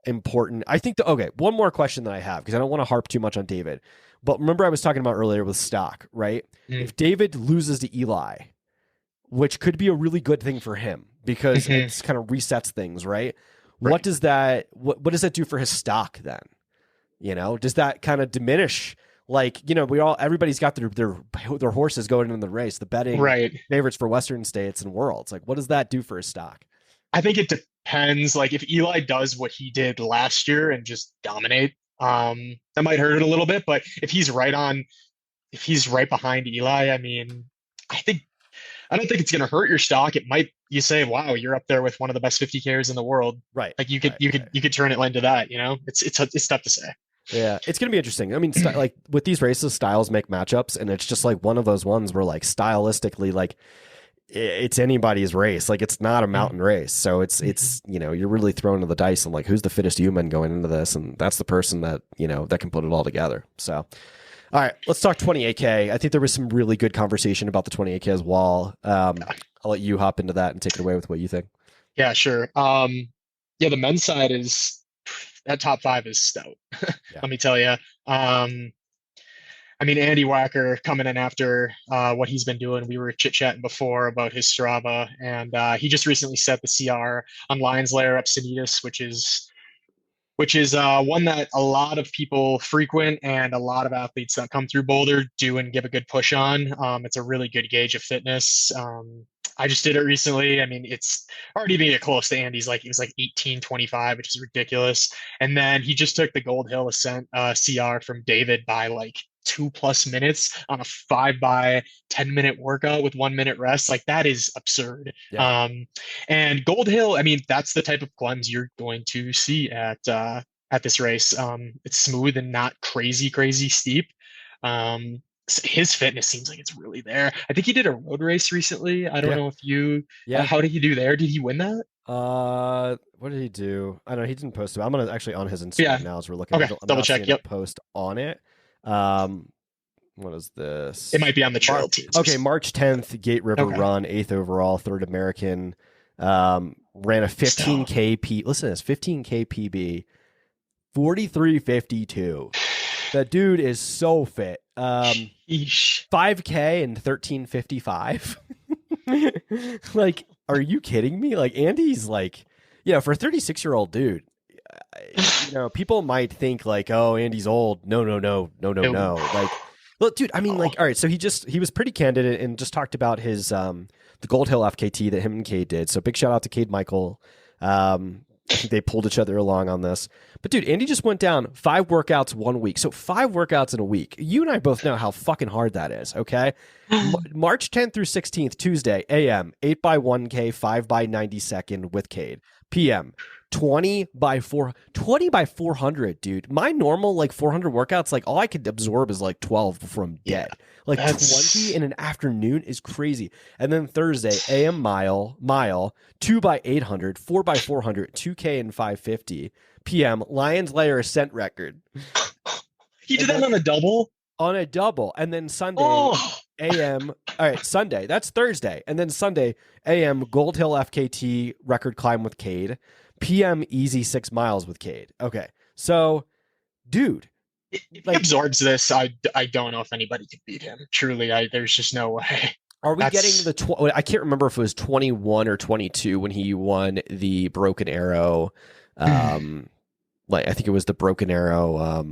important. I think okay, one more question that I have, because I don't want to harp too much on David, but remember I was talking about earlier with stock, right? If David loses to Eli, which could be a really good thing for him because it's kind of resets things, right? What does that do for his stock then? You know, does that kind of diminish? Like, you know, everybody's got their horses going in the race, the betting favorites for Western states and worlds. Like, what does that do for his stock? I think it depends. Like, if Eli does what he did last year and just dominate, that might hurt it a little bit. But if he's right behind Eli, I mean, I don't think it's going to hurt your stock. It might. You say, "Wow, you're up there with one of the best 50Kers in the world." Right. Like you could turn it into that. You know, it's tough to say. Yeah, it's going to be interesting. I mean, like with these races, styles make matchups, and it's just like one of those ones where like stylistically, like it's anybody's race. Like, it's not a mountain race. So it's, you know, you're really throwing to the dice and like, who's the fittest human going into this? And that's the person that, you know, that can put it all together. So, all right, let's talk 28K. I think there was some really good conversation about the 28K as well. I'll let you hop into that and take it away with what you think. Yeah, sure. Yeah, the men's side is that top five is stout. Yeah. Let me tell you. I mean, Andy Wacker coming in after what he's been doing. We were chit-chatting before about his Strava, and he just recently set the CR on Lions Lair Epsenitas, which is one that a lot of people frequent and a lot of athletes that come through Boulder do and give a good push on. It's a really good gauge of fitness. I just did it recently. I mean, it's already being close to Andy's. Like, he was like 18:25, which is ridiculous. And then he just took the Gold Hill Ascent CR from David by like 2+ minutes on a 5 by 10 minute workout with 1 minute rest. Like, that is absurd. Yeah. And Gold Hill, I mean, that's the type of climbs you're going to see at this race. It's smooth and not crazy steep. His fitness seems like it's really there. I think he did a road race recently. I don't know if you, how did he do there? Did he win that? What did he do? I don't know. He didn't post it. I'm gonna actually on his Instagram now as we're looking. Okay, double check. Yep. Post on it. What is this? It might be on the trail teams. Okay, March 10th, Gate River Run, 8th overall, 3rd American. Ran a 15K Listen to this, 15K PB, 43:52. That dude is so fit. 5K and 13:55. Like, are you kidding me? Like, Andy's like, yeah, for a 36-year-old dude, you know, people might think like, oh, Andy's old. No. Like, look, dude, I mean, like, all right, so he was pretty candid and just talked about his the Gold Hill FKT that him and Cade did. So big shout out to Cade Michael. I think they pulled each other along on this. But dude, Andy just went down 5 workouts 1 week. So 5 workouts in a week. You and I both know how fucking hard that is, okay? March 10th through 16th, Tuesday, AM, 8 by 1K, 5 by 92nd with Cade. PM, 20 by 400, dude. My normal like 400 workouts, like all I could absorb is like 12 before I'm dead. Like 20 in an afternoon is crazy. And then Thursday, AM mile, 2 by 800, 4 by 400, 2K and 550. PM, Lions Lair Ascent record. He did that on a double? On a double. And then Sunday, AM, all right, Sunday, that's Thursday. And then Sunday, AM, Gold Hill FKT record climb with Cade. PM, easy 6 miles with Cade. Okay. So, dude. If he absorbs this, I don't know if anybody can beat him. Truly, there's just no way. Are we getting the I can't remember if it was 21 or 22 when he won the Broken Arrow. Like, I think it was the Broken Arrow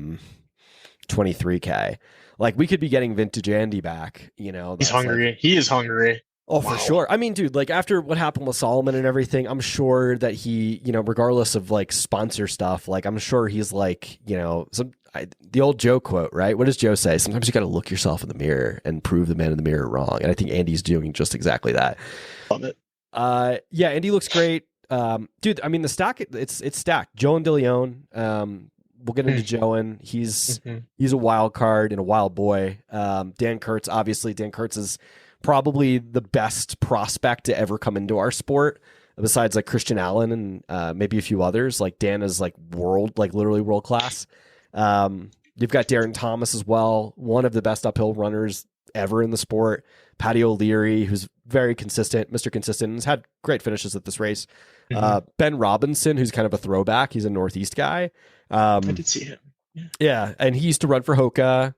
23K. Like, we could be getting vintage Andy back, you know. He's hungry. Like, he is hungry. Oh, for sure. I mean, dude, like, after what happened with Solomon and everything, I'm sure that he, you know, regardless of like sponsor stuff, like, I'm sure he's like, you know, the old Joe quote, right? What does Joe say? Sometimes you got to look yourself in the mirror and prove the man in the mirror wrong. And I think Andy's doing just exactly that. Love it. Yeah, Andy looks great. Dude, I mean, the stack, it's stacked. Joe and DeLeon, we'll get into Joan. He's a wild card and a wild boy. Dan Kurtz, obviously. Dan Kurtz is probably the best prospect to ever come into our sport, besides like Christian Allen and maybe a few others. Like, Dan is like literally world class. You've got Darren Thomas as well, one of the best uphill runners ever in the sport. Patty O'Leary, who's very consistent, Mr. Consistent, and has had great finishes at this race. Ben Robinson, who's kind of a throwback. He's a Northeast guy. I did see him. Yeah, and he used to run for Hoka.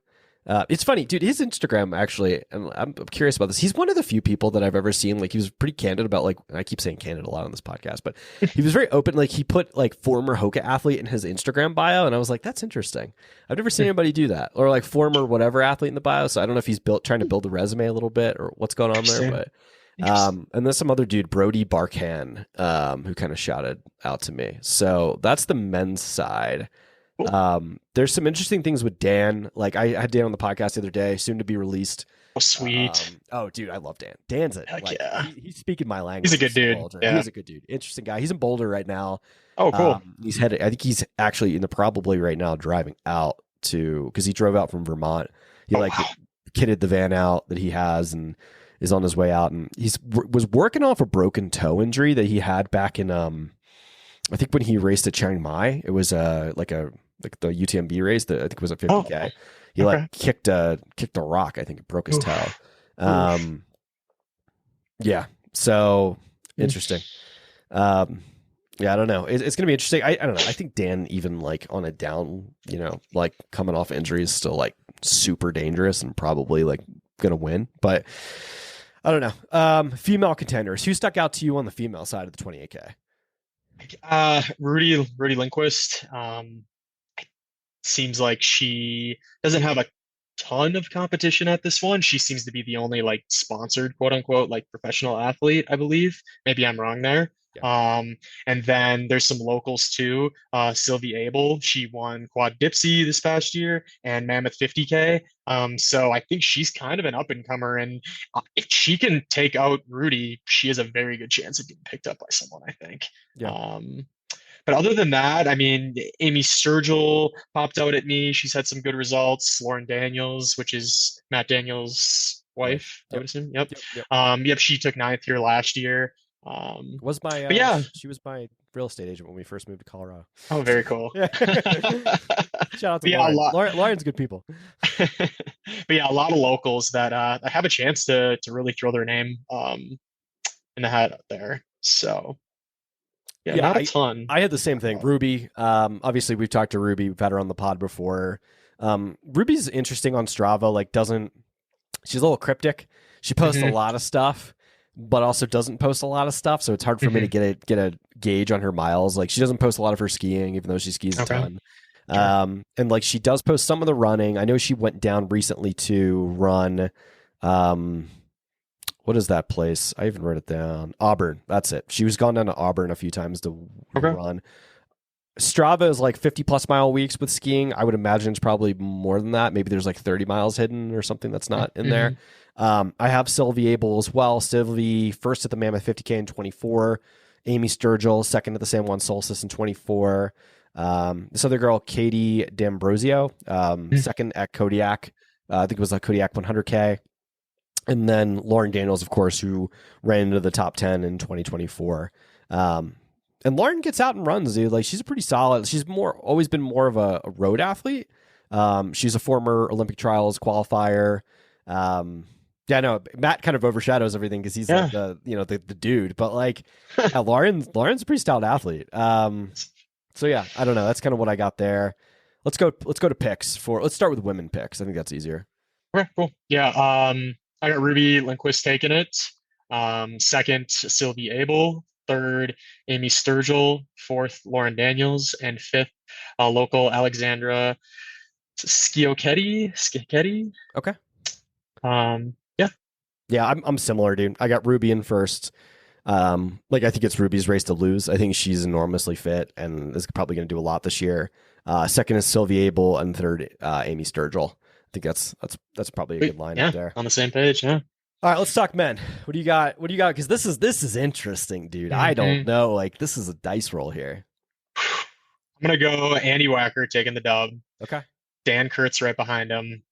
It's funny, dude, his Instagram, actually, and I'm curious about this. He's one of the few people that I've ever seen, like, he was pretty candid about, like, I keep saying candid a lot on this podcast, but he was very open. Like, he put, like, former Hoka athlete in his Instagram bio, and I was like, that's interesting. I've never seen anybody do that. Or, like, former whatever athlete in the bio, so I don't know if he's trying to build a resume a little bit or what's going on there, but... and then some other dude, Brody Barkan, who kind of shouted out to me. So that's the men's side. There's some interesting things with Dan. Like, I had Dan on the podcast the other day, soon to be released. Oh, sweet. Oh, dude, I love Dan. Dan's it. Like, he's speaking my language. He's a good dude. Yeah. He is a good dude. Interesting guy. He's in Boulder right now. Oh, cool. He's headed. I think he's actually probably right now driving out because he drove out from Vermont. He kitted the van out that he has, and is on his way out, and was working off a broken toe injury that he had back in I think when he raced at Chiang Mai. It was like the UTMB race that I think was a 50K. He like kicked a rock. I think it broke his toe. Yeah. So interesting. Yeah, I don't know. It's gonna be interesting. I don't know. I think Dan, even like on a down, like coming off injury, is still like super dangerous and probably like gonna win. But I don't know. Female contenders. Who stuck out to you on the female side of the 28K? Rudy Lindquist. Seems like she doesn't have a ton of competition at this one. She seems to be the only like sponsored, quote unquote, like professional athlete, I believe. Maybe I'm wrong there. Yeah. And then there's some locals too. Sylvie Abel, she won Quad Dipsy this past year and Mammoth 50K. So I think she's kind of an up and comer, and if she can take out Rudy, she has a very good chance of getting picked up by someone, I think. Yeah. But other than that, I mean, Amy Sturgill popped out at me. She's had some good results. Lauren Daniels, which is Matt Daniels' wife, I would assume. Yep. Yep. She took 9th here last year. She was my real estate agent when we first moved to Colorado. Oh, very cool. Shout out to Lauren. Lauren's good people. But yeah, a lot of locals that have a chance to really throw their name in the hat up there. So yeah, not a ton. I had the same thing. Ruby, obviously we've talked to Ruby. We've had her on the pod before. Ruby's interesting on Strava. Like, she's a little cryptic. She posts a lot of stuff, but also doesn't post a lot of stuff. So it's hard for me to get a gauge on her miles. Like, she doesn't post a lot of her skiing, even though she skis a ton. Sure. And like, she does post some of the running. I know she went down recently to run, what is that place? I even wrote it down. Auburn. That's it. She was gone down to Auburn a few times to run. Strava is like 50 plus mile weeks with skiing. I would imagine it's probably more than that. Maybe there's like 30 miles hidden or something that's not in there. I have Sylvie Abel as well. Sylvie first at the Mammoth 50K in 24. Amy Sturgill second at the San Juan Solstice in 24. This other girl, Katie D'Ambrosio, second at Kodiak. I think it was like Kodiak 100K. And then Lauren Daniels, of course, who ran into the top 10 in 2024. And Lauren gets out and runs, dude. Like, she's pretty solid. She's always been more of a road athlete. She's a former Olympic trials qualifier. Yeah, no, Matt kind of overshadows everything because he's like the dude. But like, Lauren's a pretty stout athlete. So yeah, I don't know. That's kind of what I got there. Let's go to picks let's start with women picks. I think that's easier. Okay, cool. Yeah. I got Ruby Lindquist taking it. Second, Sylvie Abel. Third, Amy Sturgill. Fourth, Lauren Daniels. And fifth, local Alexandra Schicchetti. Okay. Yeah, I'm similar, dude. I got Ruby in first. I think it's Ruby's race to lose. I think she's enormously fit and is probably going to do a lot this year. Second is Sylvie Abel, and third, Amy Sturgill. I think that's probably a good lineup there. On the same page, yeah. All right, let's talk men. What do you got? Because this is interesting, dude. I don't know. Like, this is a dice roll here. I'm gonna go Andy Wacker taking the dub. Okay. Dan Kurtz right behind him.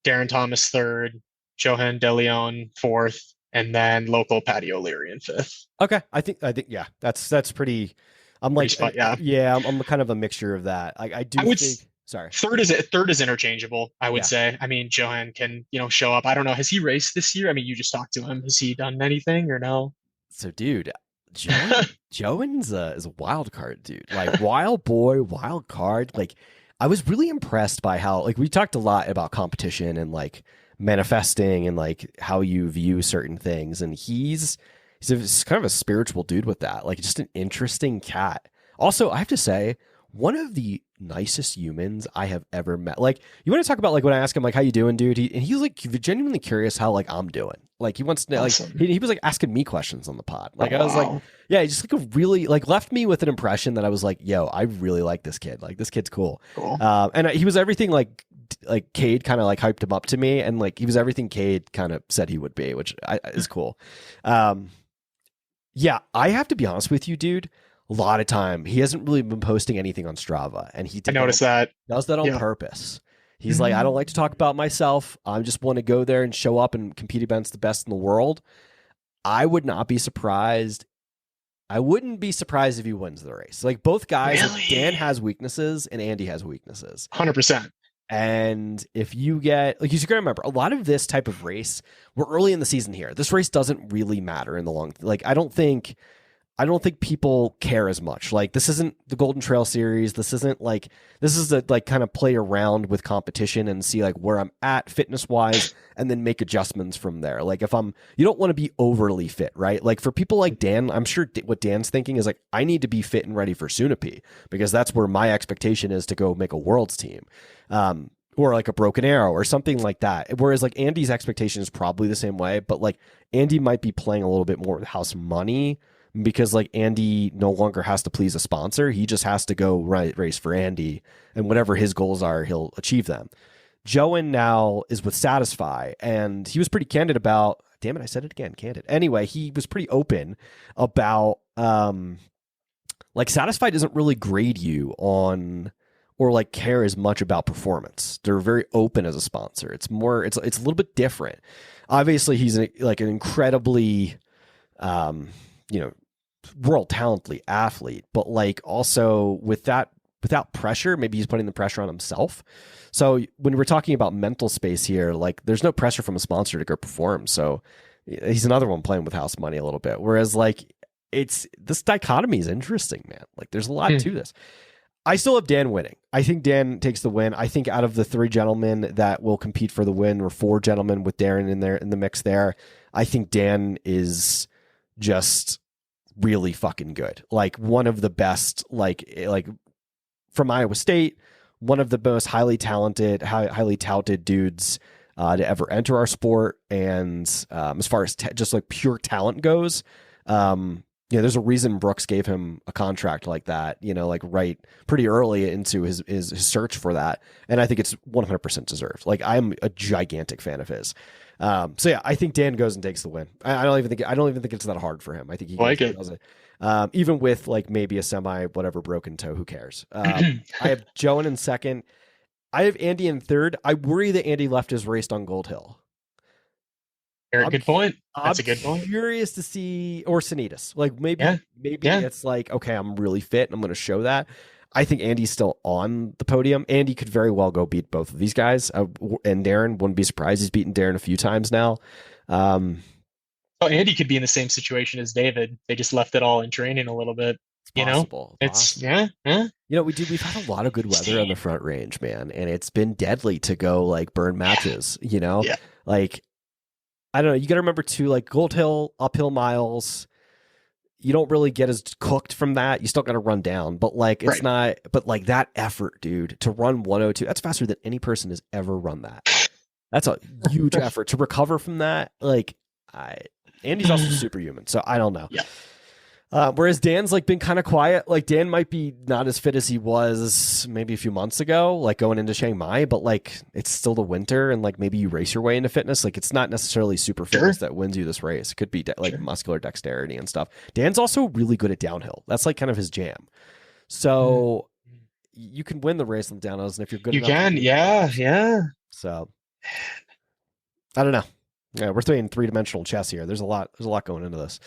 Darren Thomas third. Johan De Leon fourth, and then local Patty O'Leary in fifth. Okay, I think yeah, that's pretty. I'm like, pretty I'm kind of a mixture of that. I think. Sorry. Third is interchangeable, I would say. I mean, Johan can, show up. I don't know. Has he raced this year? I mean, you just talked to him. Has he done anything or no? So, dude, Johan's is a wild card, dude. Like, wild boy, wild card. Like, I was really impressed by how, like, we talked a lot about competition and like manifesting and like how you view certain things. And he's kind of a spiritual dude with that. Like, just an interesting cat. Also, I have to say, one of the nicest humans I have ever met. Like, you want to talk about like when I ask him like, how you doing, dude? He's like genuinely curious how like I'm doing. Like, he wants to know, like, he was like asking me questions on the pod. Like, I was like, yeah, he just like a really like left me with an impression that I was like, yo, I really like this kid. Like, this kid's cool. And he was everything like Cade kind of like hyped him up to me, and like he was everything Cade kind of said he would be, which is cool. Yeah, I have to be honest with you, dude. A lot of time he hasn't really been posting anything on Strava, and he I noticed that does that on purpose. He's like, I don't like to talk about myself. I just want to go there and show up and compete against the best in the world. I would not be surprised. I wouldn't be surprised if he wins the race. Like both guys, Really? like Dan has weaknesses and Andy has weaknesses. 100%. And if you get, like, you got to remember, a lot of this type of race, we're early in the season here. This race doesn't really matter in the long, like, I don't think people care as much. Like, this isn't the Golden Trail Series. This isn't like, this is a like kind of play around with competition and see like where I'm at fitness wise and then make adjustments from there. Like if you don't want to be overly fit, right? Like for people like Dan, I'm sure what Dan's thinking is like, I need to be fit and ready for Sunapee because that's where my expectation is to go make a world's team. Or like a Broken Arrow or something like that. Whereas like Andy's expectation is probably the same way, but like Andy might be playing a little bit more with house money because like Andy no longer has to please a sponsor. He just has to go race for Andy, and whatever his goals are, he'll achieve them. Joan now is with Satisfy, and he was pretty candid about, damn it, I said it again, candid. Anyway, he was pretty open about like Satisfy doesn't really grade you on or like care as much about performance. They're very open as a sponsor. It's more, it's a little bit different. Obviously, he's like an incredibly, world talently athlete, but like also without pressure, maybe he's putting the pressure on himself. So when we're talking about mental space here, like there's no pressure from a sponsor to go perform. So he's another one playing with house money a little bit. Whereas like this dichotomy is interesting, man. Like there's a lot to this. I still have Dan winning. I think Dan takes the win. I think out of the 3 gentlemen that will compete for the win, or 4 gentlemen with Darren in the mix there, I think Dan is just really fucking good. Like one of the best, like from Iowa State, one of the most highly touted dudes to ever enter our sport. And as far as just like pure talent goes, there's a reason Brooks gave him a contract like that, like right pretty early into his search for that. And I think it's 100% deserved. Like I'm a gigantic fan of his. So yeah, I think Dan goes and takes the win. I don't even think it's that hard for him. I think he does it. Even with like maybe a semi whatever broken toe, who cares? I have Joan in second. I have Andy in third. I worry that Andy left his race on Gold Hill. Good point. That's a good point. I'm curious to see, or Sanitas. Like maybe it's like, okay, I'm really fit and I'm going to show that. I think Andy's still on the podium. Andy could very well go beat both of these guys. And Darren, wouldn't be surprised. He's beaten Darren a few times now. Andy could be in the same situation as David. They just left it all in training a little bit. It's yeah. We've had a lot of good weather on the Front Range, man. And it's been deadly to go like burn matches, like, I don't know. You got to remember too, like Gold Hill, uphill miles, you don't really get as cooked from that. You still got to run down, but like, it's not, but like that effort, dude, to run 102, that's faster than any person has ever run that. That's a huge effort to recover from that. Like Andy's also superhuman. So I don't know. Yeah. Whereas Dan's like been kind of quiet. Like Dan might be not as fit as he was maybe a few months ago, like going into Chiang Mai, but like it's still the winter and like maybe you race your way into fitness. Like it's not necessarily super fitness that wins you this race. It could be muscular dexterity and stuff. Dan's also really good at downhill. That's like kind of his jam. So you can win the race on the downhills, and if you're good, you can. Yeah. So I don't know. Yeah, we're playing 3-dimensional chess here. There's a lot going into this.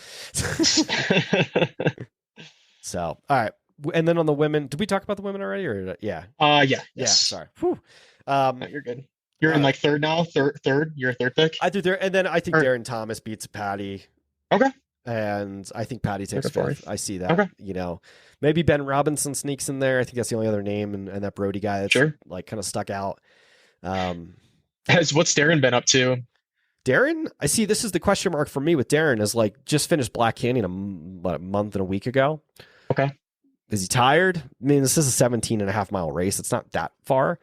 So, all right. And then on the women, did we talk about the women already? Or yeah. Yeah. Yeah. Sorry. No, you're good. You're in like third now. Third. You're a third pick. I threw there, and then I think Darren Thomas beats Patty. Okay. And I think Patty takes fifth. I see that. Okay. Maybe Ben Robinson sneaks in there. I think that's the only other name, and that Brody guy that's like kind of stuck out. What's Darren been up to? Darren, I see this is the question mark for me with Darren is like just finished Black Canyon a month and a week ago. Okay. Is he tired? I mean, this is a 17.5-mile race. It's not that far.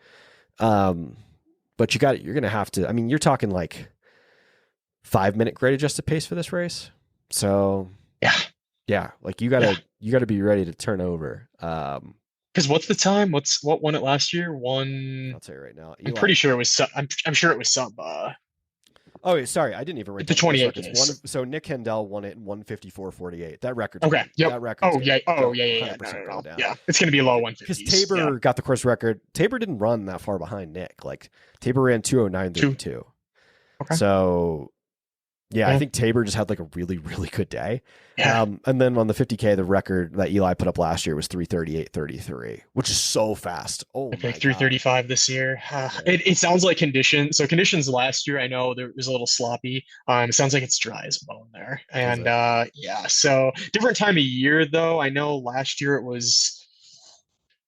But you're going to have to, I mean, you're talking like 5-minute grade adjusted pace for this race. So yeah. Like you got to be ready to turn over. Cause what's the time? What won it last year? I'll tell you right now. I'm pretty sure it was, I'm sure it was some, Oh, wait, sorry, I didn't even write The down the 28 records. is. So Nick Kendall won it in 154.48. That record. Okay. Yep. That record. Oh yeah. Oh yeah. No. Yeah, it's gonna be low 150s. Because Tabor got the course record. Tabor didn't run that far behind Nick. Like Tabor ran 209.32. Okay. So yeah, I think Tabor just had like a really, really good day. Yeah. And then on the 50K, the record that Eli put up last year was 3:38.33, which is so fast. Oh, I think 3:35 this year. It sounds like conditions. So conditions last year, I know there was a little sloppy. It sounds like it's dry as a bone there. And yeah, so different time of year though. I know last year it was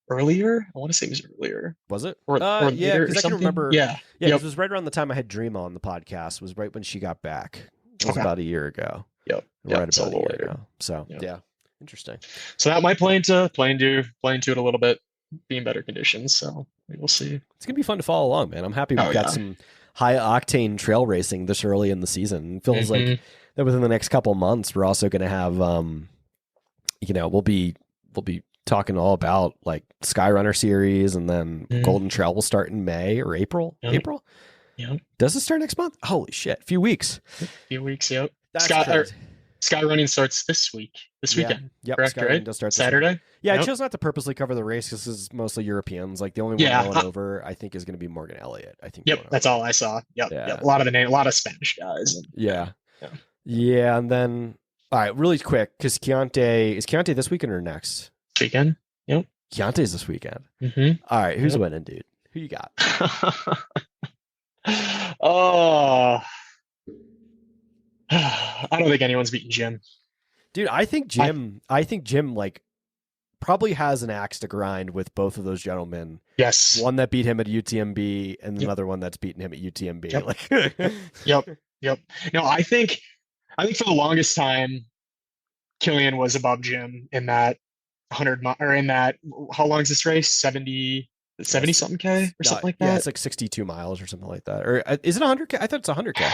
earlier. I want to say it was earlier. Was it? Or yeah, because I can remember. Yeah. Yeah, it was right around the time I had Dream on the podcast. It was right when she got back. It was about a year ago. Yep. Right about a year ago. So yeah, interesting. So that might play into it a little bit, being better conditions. So we'll see. It's gonna be fun to follow along, man. I'm happy we've got some high octane trail racing this early in the season. It feels like that within the next couple months we're also gonna have we'll be talking all about like Skyrunner series, and then Golden Trail will start in May or April. Yep. April? Yeah. Does it start next month? Holy shit. A few weeks. Yep. That's Sky running starts this weekend. Yep. Correct, Sky right? does start Saturday? Yeah, I chose not to purposely cover the race because this is mostly Europeans. Like the only one going over, I think, is going to be Morgan Elliott. I think. Yep, that's all I saw. Yep. A lot of Spanish guys. Yeah. And then all right, really quick, because Keontae this weekend or next weekend? Yep. Keontae's this weekend. Mm-hmm. All right, who's winning, dude? Who you got? Oh, I don't think anyone's beating Jim. Dude, I think Jim like probably has an axe to grind with both of those gentlemen. Yes. One that beat him at UTMB and another one that's beaten him at UTMB. Yep. Like Yep. No, I think for the longest time, Killian was above Jim in that 100 or in that, how long is this race? 70 something K or something like that? Yeah, it's like 62 miles or something like that. Or is it 100K? I thought it's 100K.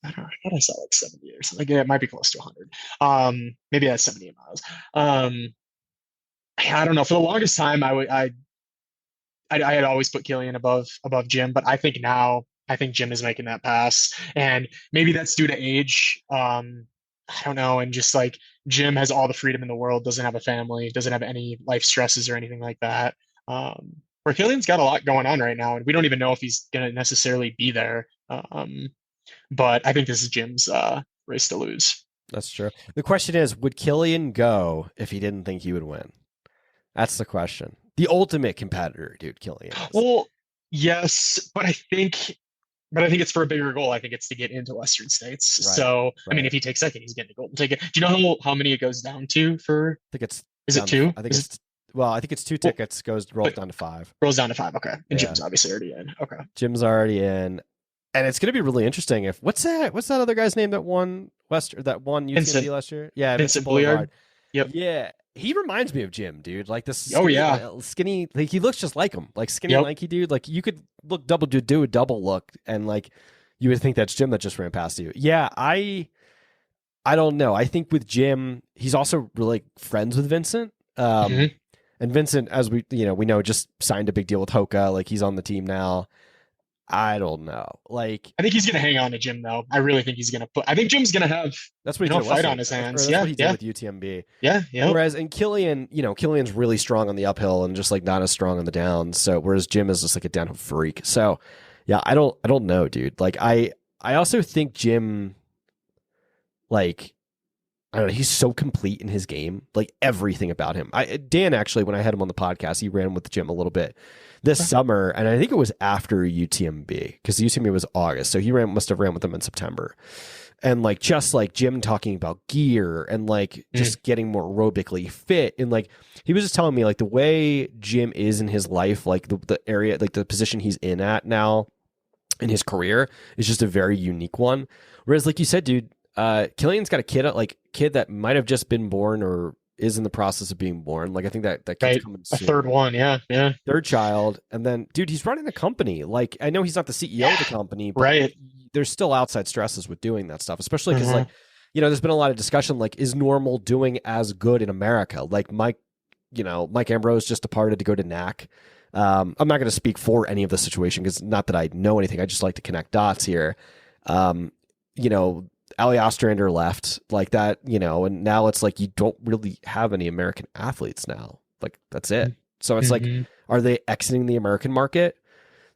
I thought I saw like 70 or something. Yeah, it might be close to 100. Maybe that's 78 miles. I don't know. For the longest time, I had always put Killian above Jim, but I think now Jim is making that pass, and maybe that's due to age. I don't know, and just like Jim has all the freedom in the world, doesn't have a family, doesn't have any life stresses or anything like that. Where Killian's got a lot going on right now, and we don't even know if he's going to necessarily be there. But I think this is Jim's race to lose. That's true. The question is, would Killian go if he didn't think he would win? That's the question. The ultimate competitor, dude, Killian. Well, yes, but I think it's for a bigger goal. I think it's to get into Western States. Right, so, I mean, if he takes second, he's getting a golden ticket. Do you know how many it goes down to for? I think it's. Is it two? I think it's two tickets. Rolls down to 5. Rolls down to 5. Okay, and Jim's obviously already in. Okay, Jim's already in, and it's going to be really interesting. If what's that other guy's name that won UTMB last year? Yeah, Vincent Boulard. Yep. Yeah. He reminds me of Jim, dude. Like this skinny, like he looks just like him. Like skinny, lanky dude. Like you could do a double look, and like you would think that's Jim that just ran past you. Yeah, I don't know. I think with Jim, he's also really friends with Vincent. And Vincent, as we know, just signed a big deal with Hoka. Like he's on the team now. I don't know. Like I think he's gonna hang on to Jim though. I really think he's gonna put. I think Jim's gonna have that's what he did fight on his hands. That's what he did with UTMB. Yeah. Whereas in Killian, Killian's really strong on the uphill and just like not as strong on the downs. So whereas Jim is just like a downhill freak. So yeah, I don't know, dude. Like I also think Jim, like I don't know, he's so complete in his game. Like everything about him. Dan actually, when I had him on the podcast, he ran with Jim a little bit this summer, and I think it was after UTMB because the UTMB was August, so he must have ran with them in September. And like just like Jim talking about gear and like just getting more aerobically fit, and like he was just telling me like the way Jim is in his life, like the area, like the position he's in at now in his career is just a very unique one. Whereas like you said, dude, Killian's got a kid that might have just been born or is in the process of being born. Like I think that kid's coming soon. A third one, yeah. Third child, and then dude, he's running a company. Like I know he's not the CEO of the company, but there's still outside stresses with doing that stuff, especially because like there's been a lot of discussion. Like, is Normal doing as good in America? Like Mike Ambrose just departed to go to NAC. I'm not going to speak for any of the situation because not that I know anything. I just like to connect dots here. You know, Ali Ostrander left like that, you know, and now it's like you don't really have any American athletes now. Like that's it. So it's like, are they exiting the American market?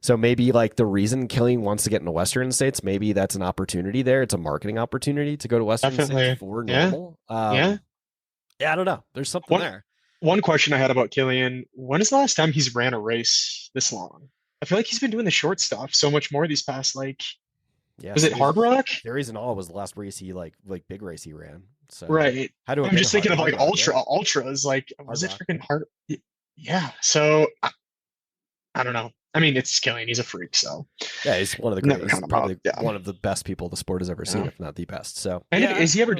So maybe like the reason Killian wants to get into Western states, maybe that's an opportunity there. It's a marketing opportunity to go to Western states for normal. Yeah, I don't know. There's something there. One question I had about Killian: when is the last time he's ran a race this long? I feel like he's been doing the short stuff so much more these past was it Hard Rock? Series and all was the last race he like big race he ran. So right. I'm just thinking of like ultras. Like was it freaking hard? Yeah. So I don't know. I mean, it's Killian. He's a freak. So yeah, he's one of the greatest, probably one of the best people the sport has ever seen, if not the best. So and has he ever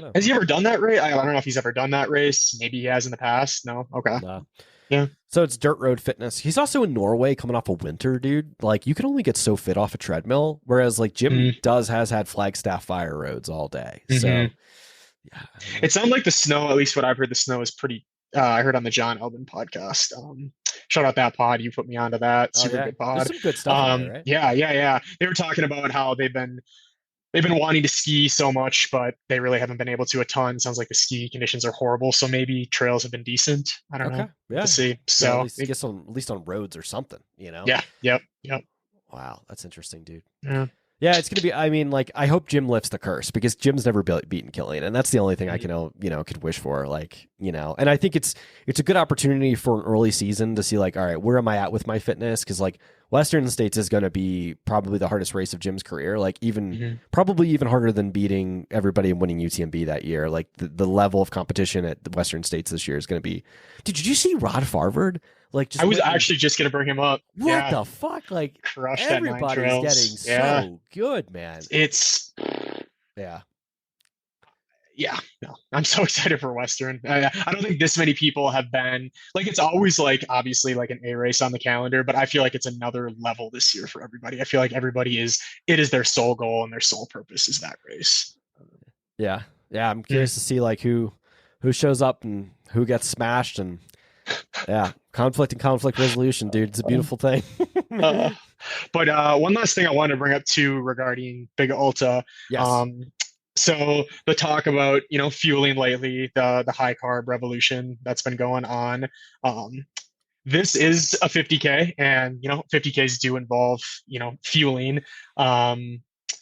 done that race? I don't know if he's ever done that race. Maybe he has in the past. No. Okay. No. Yeah. So it's dirt road fitness. He's also in Norway coming off a winter, dude. Like you can only get so fit off a treadmill, whereas like Jim has had Flagstaff fire roads all day. So yeah, it sounds like the snow, at least what I've heard, the snow is pretty. I heard on the John Elvin podcast. Shout out that pod. You put me onto that. Super good pod. There's some good stuff there, right? Yeah. They were talking about how they've been wanting to ski so much, but they really haven't been able to a ton. Sounds like the ski conditions are horrible. So maybe trails have been decent. I don't know. Yeah. To see. So at least on roads or something, you know? Yeah. Yep. Wow. That's interesting, dude. Yeah. Yeah, it's going to be, I mean, like, I hope Jim lifts the curse because Jim's never beaten Killian. And that's the only thing I can, could wish for. Like, you know, and I think it's a good opportunity for an early season to see, like, all right, where am I at with my fitness? Because, like, Western States is going to be probably the hardest race of Jim's career. Like, probably even harder than beating everybody and winning UTMB that year. Like, the level of competition at the Western States this year is going to be. Did you see Rod Farvard? Like, I was actually just going to bring him up. What the fuck? Like, everybody's getting so good, man. It's no, I'm so excited for Western. I don't think this many people have been like. It's always like obviously like an A race on the calendar, but I feel like it's another level this year for everybody. I feel like it is their sole goal and their sole purpose is that race. Yeah. I'm curious to see like who shows up and who gets smashed and. Yeah, conflict and conflict resolution, dude. It's a beautiful thing. But one last thing I wanted to bring up too regarding Big Alta. Yes. So the talk about fueling lately, the high carb revolution that's been going on. This is a 50K, and 50Ks do involve fueling, and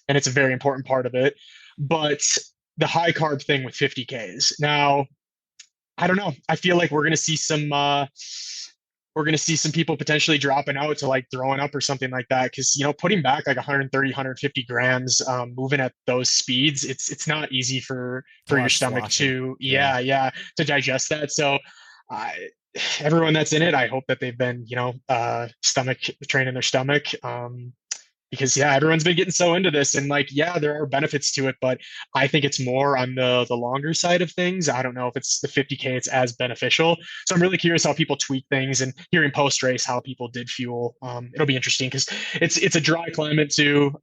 it's a very important part of it. But the high carb thing with 50Ks now. I don't know. I feel like we're gonna see some people potentially dropping out to like throwing up or something like that. Because putting back like 130, 150 grams, moving at those speeds, it's not easy for your stomach to to digest that. So everyone that's in it, I hope that they've been stomach training their stomach. Because everyone's been getting so into this, and like there are benefits to it, but I think it's more on the longer side of things. I don't know if it's the 50K it's as beneficial. So I'm really curious how people tweak things and hearing post race how people did fuel. It'll be interesting because it's a dry climate too.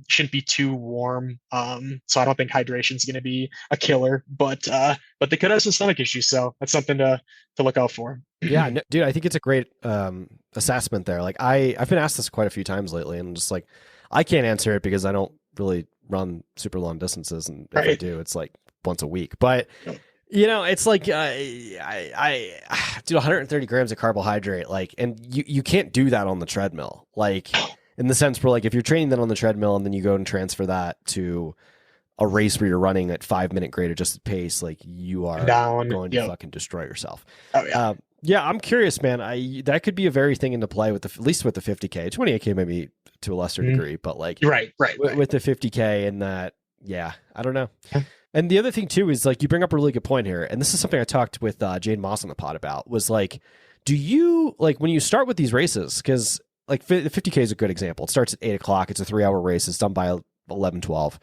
Shouldn't be too warm. So I don't think hydration is going to be a killer, but they could have some stomach issues. So that's something to look out for. Yeah, no, dude, I think it's a great assessment there. Like I've been asked this quite a few times lately, and I'm just like, I can't answer it because I don't really run super long distances, and if I do, it's like once a week. But it's like I do 130 grams of carbohydrate, like, and you can't do that on the treadmill, like in the sense where like if you're training that on the treadmill and then you go and transfer that to a race where you're running at 5-minute grade adjusted pace, like you are going to fucking destroy yourself. Oh yeah. Yeah, I'm curious, man. That could be a very thing into play with at least with the 50K, 28K maybe to a lesser degree, but like right. With the 50K and that, I don't know. And the other thing too is like you bring up a really good point here, and this is something I talked with Jane Moss on the pod about. Was like, do you like when you start with these races? Because like the 50K is a good example. It starts at 8:00. It's a 3-hour race. It's done by 11, 12.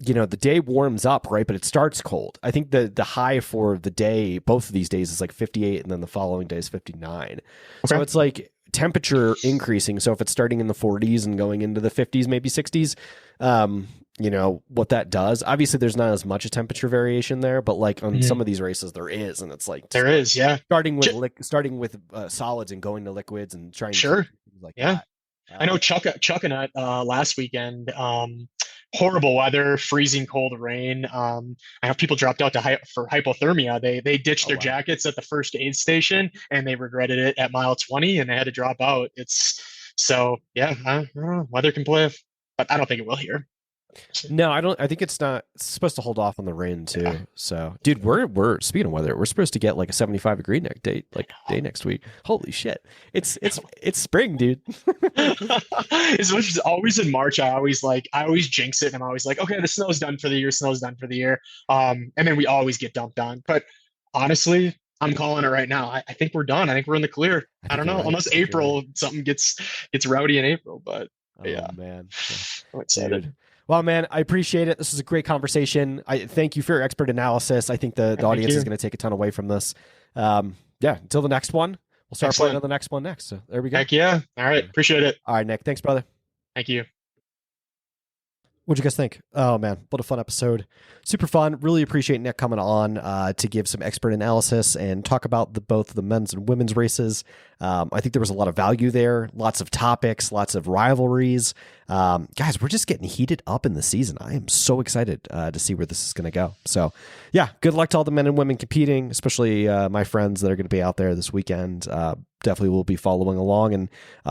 The day warms up, right? But it starts cold. I think the high for the day, both of these days, is like 58, and then the following day is 59. Okay. So it's like temperature increasing. So if it's starting in the 40s and going into the 50s, maybe 60s, what that does. Obviously, there's not as much a temperature variation there, but like on some of these races, there is, and it's like there is, yeah. Starting with solids and going to liquids and trying Sure, to things like yeah. that. I know Chuckanut last weekend. Horrible weather, freezing cold rain. I know people dropped out for hypothermia. They ditched their jackets at the first aid station, and they regretted it at mile 20, and they had to drop out. Yeah. I don't know. Weather can play, but I don't think it will here. No, I don't. I think it's not. It's supposed to hold off on the rain too. Yeah. So, dude, we're speaking of weather, we're supposed to get like a 75-degree day next week. Holy shit! It's spring, dude. It's always in March. I always jinx it, and I'm always like, okay, the snow's done for the year. Snow's done for the year. And then we always get dumped on. But honestly, I'm calling it right now. I think we're done. I think we're in the clear. I don't know, right. Unless April something gets rowdy in April. But yeah, man, I'm excited. Dude. Well, man, I appreciate it. This was a great conversation. I thank you for your expert analysis. I think the audience is going to take a ton away from this. Until the next one, we'll start playing on the next one next. So there we go. Heck yeah. All right. Appreciate it. All right, Nick. Thanks, brother. Thank you. What'd you guys think? Oh, man, what a fun episode. Super fun. Really appreciate Nick coming on to give some expert analysis and talk about both the men's and women's races. I think there was a lot of value there, lots of topics, lots of rivalries. Guys, we're just getting heated up in the season. I am so excited to see where this is going to go. So, yeah, good luck to all the men and women competing, especially my friends that are going to be out there this weekend. Definitely will be following along and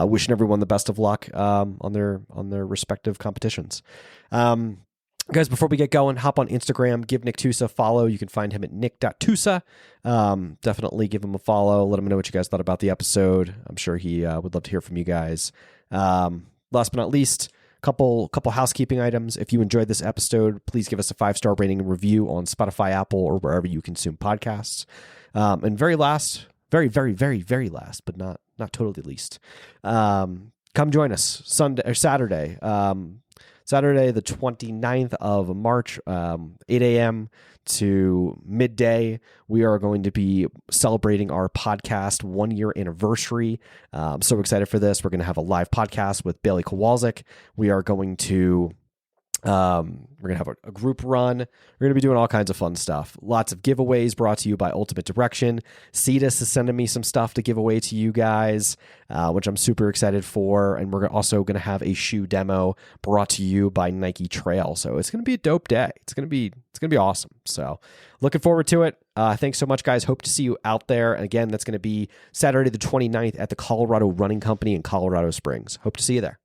wishing everyone the best of luck on their respective competitions. Guys, before we get going, hop on Instagram, give Nick Tusa a follow. You can find him at nick.tusa. Definitely give him a follow. Let him know what you guys thought about the episode. I'm sure he would love to hear from you guys. Last but not least, couple housekeeping items. If you enjoyed this episode, please give us a 5-star rating and review on Spotify, Apple, or wherever you consume podcasts. And very last, very, very, very, very last, but not totally least, come join us Saturday. Saturday, the 29th of March, 8 a.m. to midday. We are going to be celebrating our podcast 1-year anniversary. I'm so excited for this. We're going to have a live podcast with Bailey Kowalczyk. We are going to have a group run. We're going to be doing all kinds of fun stuff. Lots of giveaways brought to you by Ultimate Direction. Cetus is sending me some stuff to give away to you guys, which I'm super excited for. And we're also going to have a shoe demo brought to you by Nike Trail. So it's going to be a dope day. It's going to be awesome. So looking forward to it. Thanks so much, guys. Hope to see you out there. And again, that's going to be Saturday the 29th at the Colorado Running Company in Colorado Springs. Hope to see you there.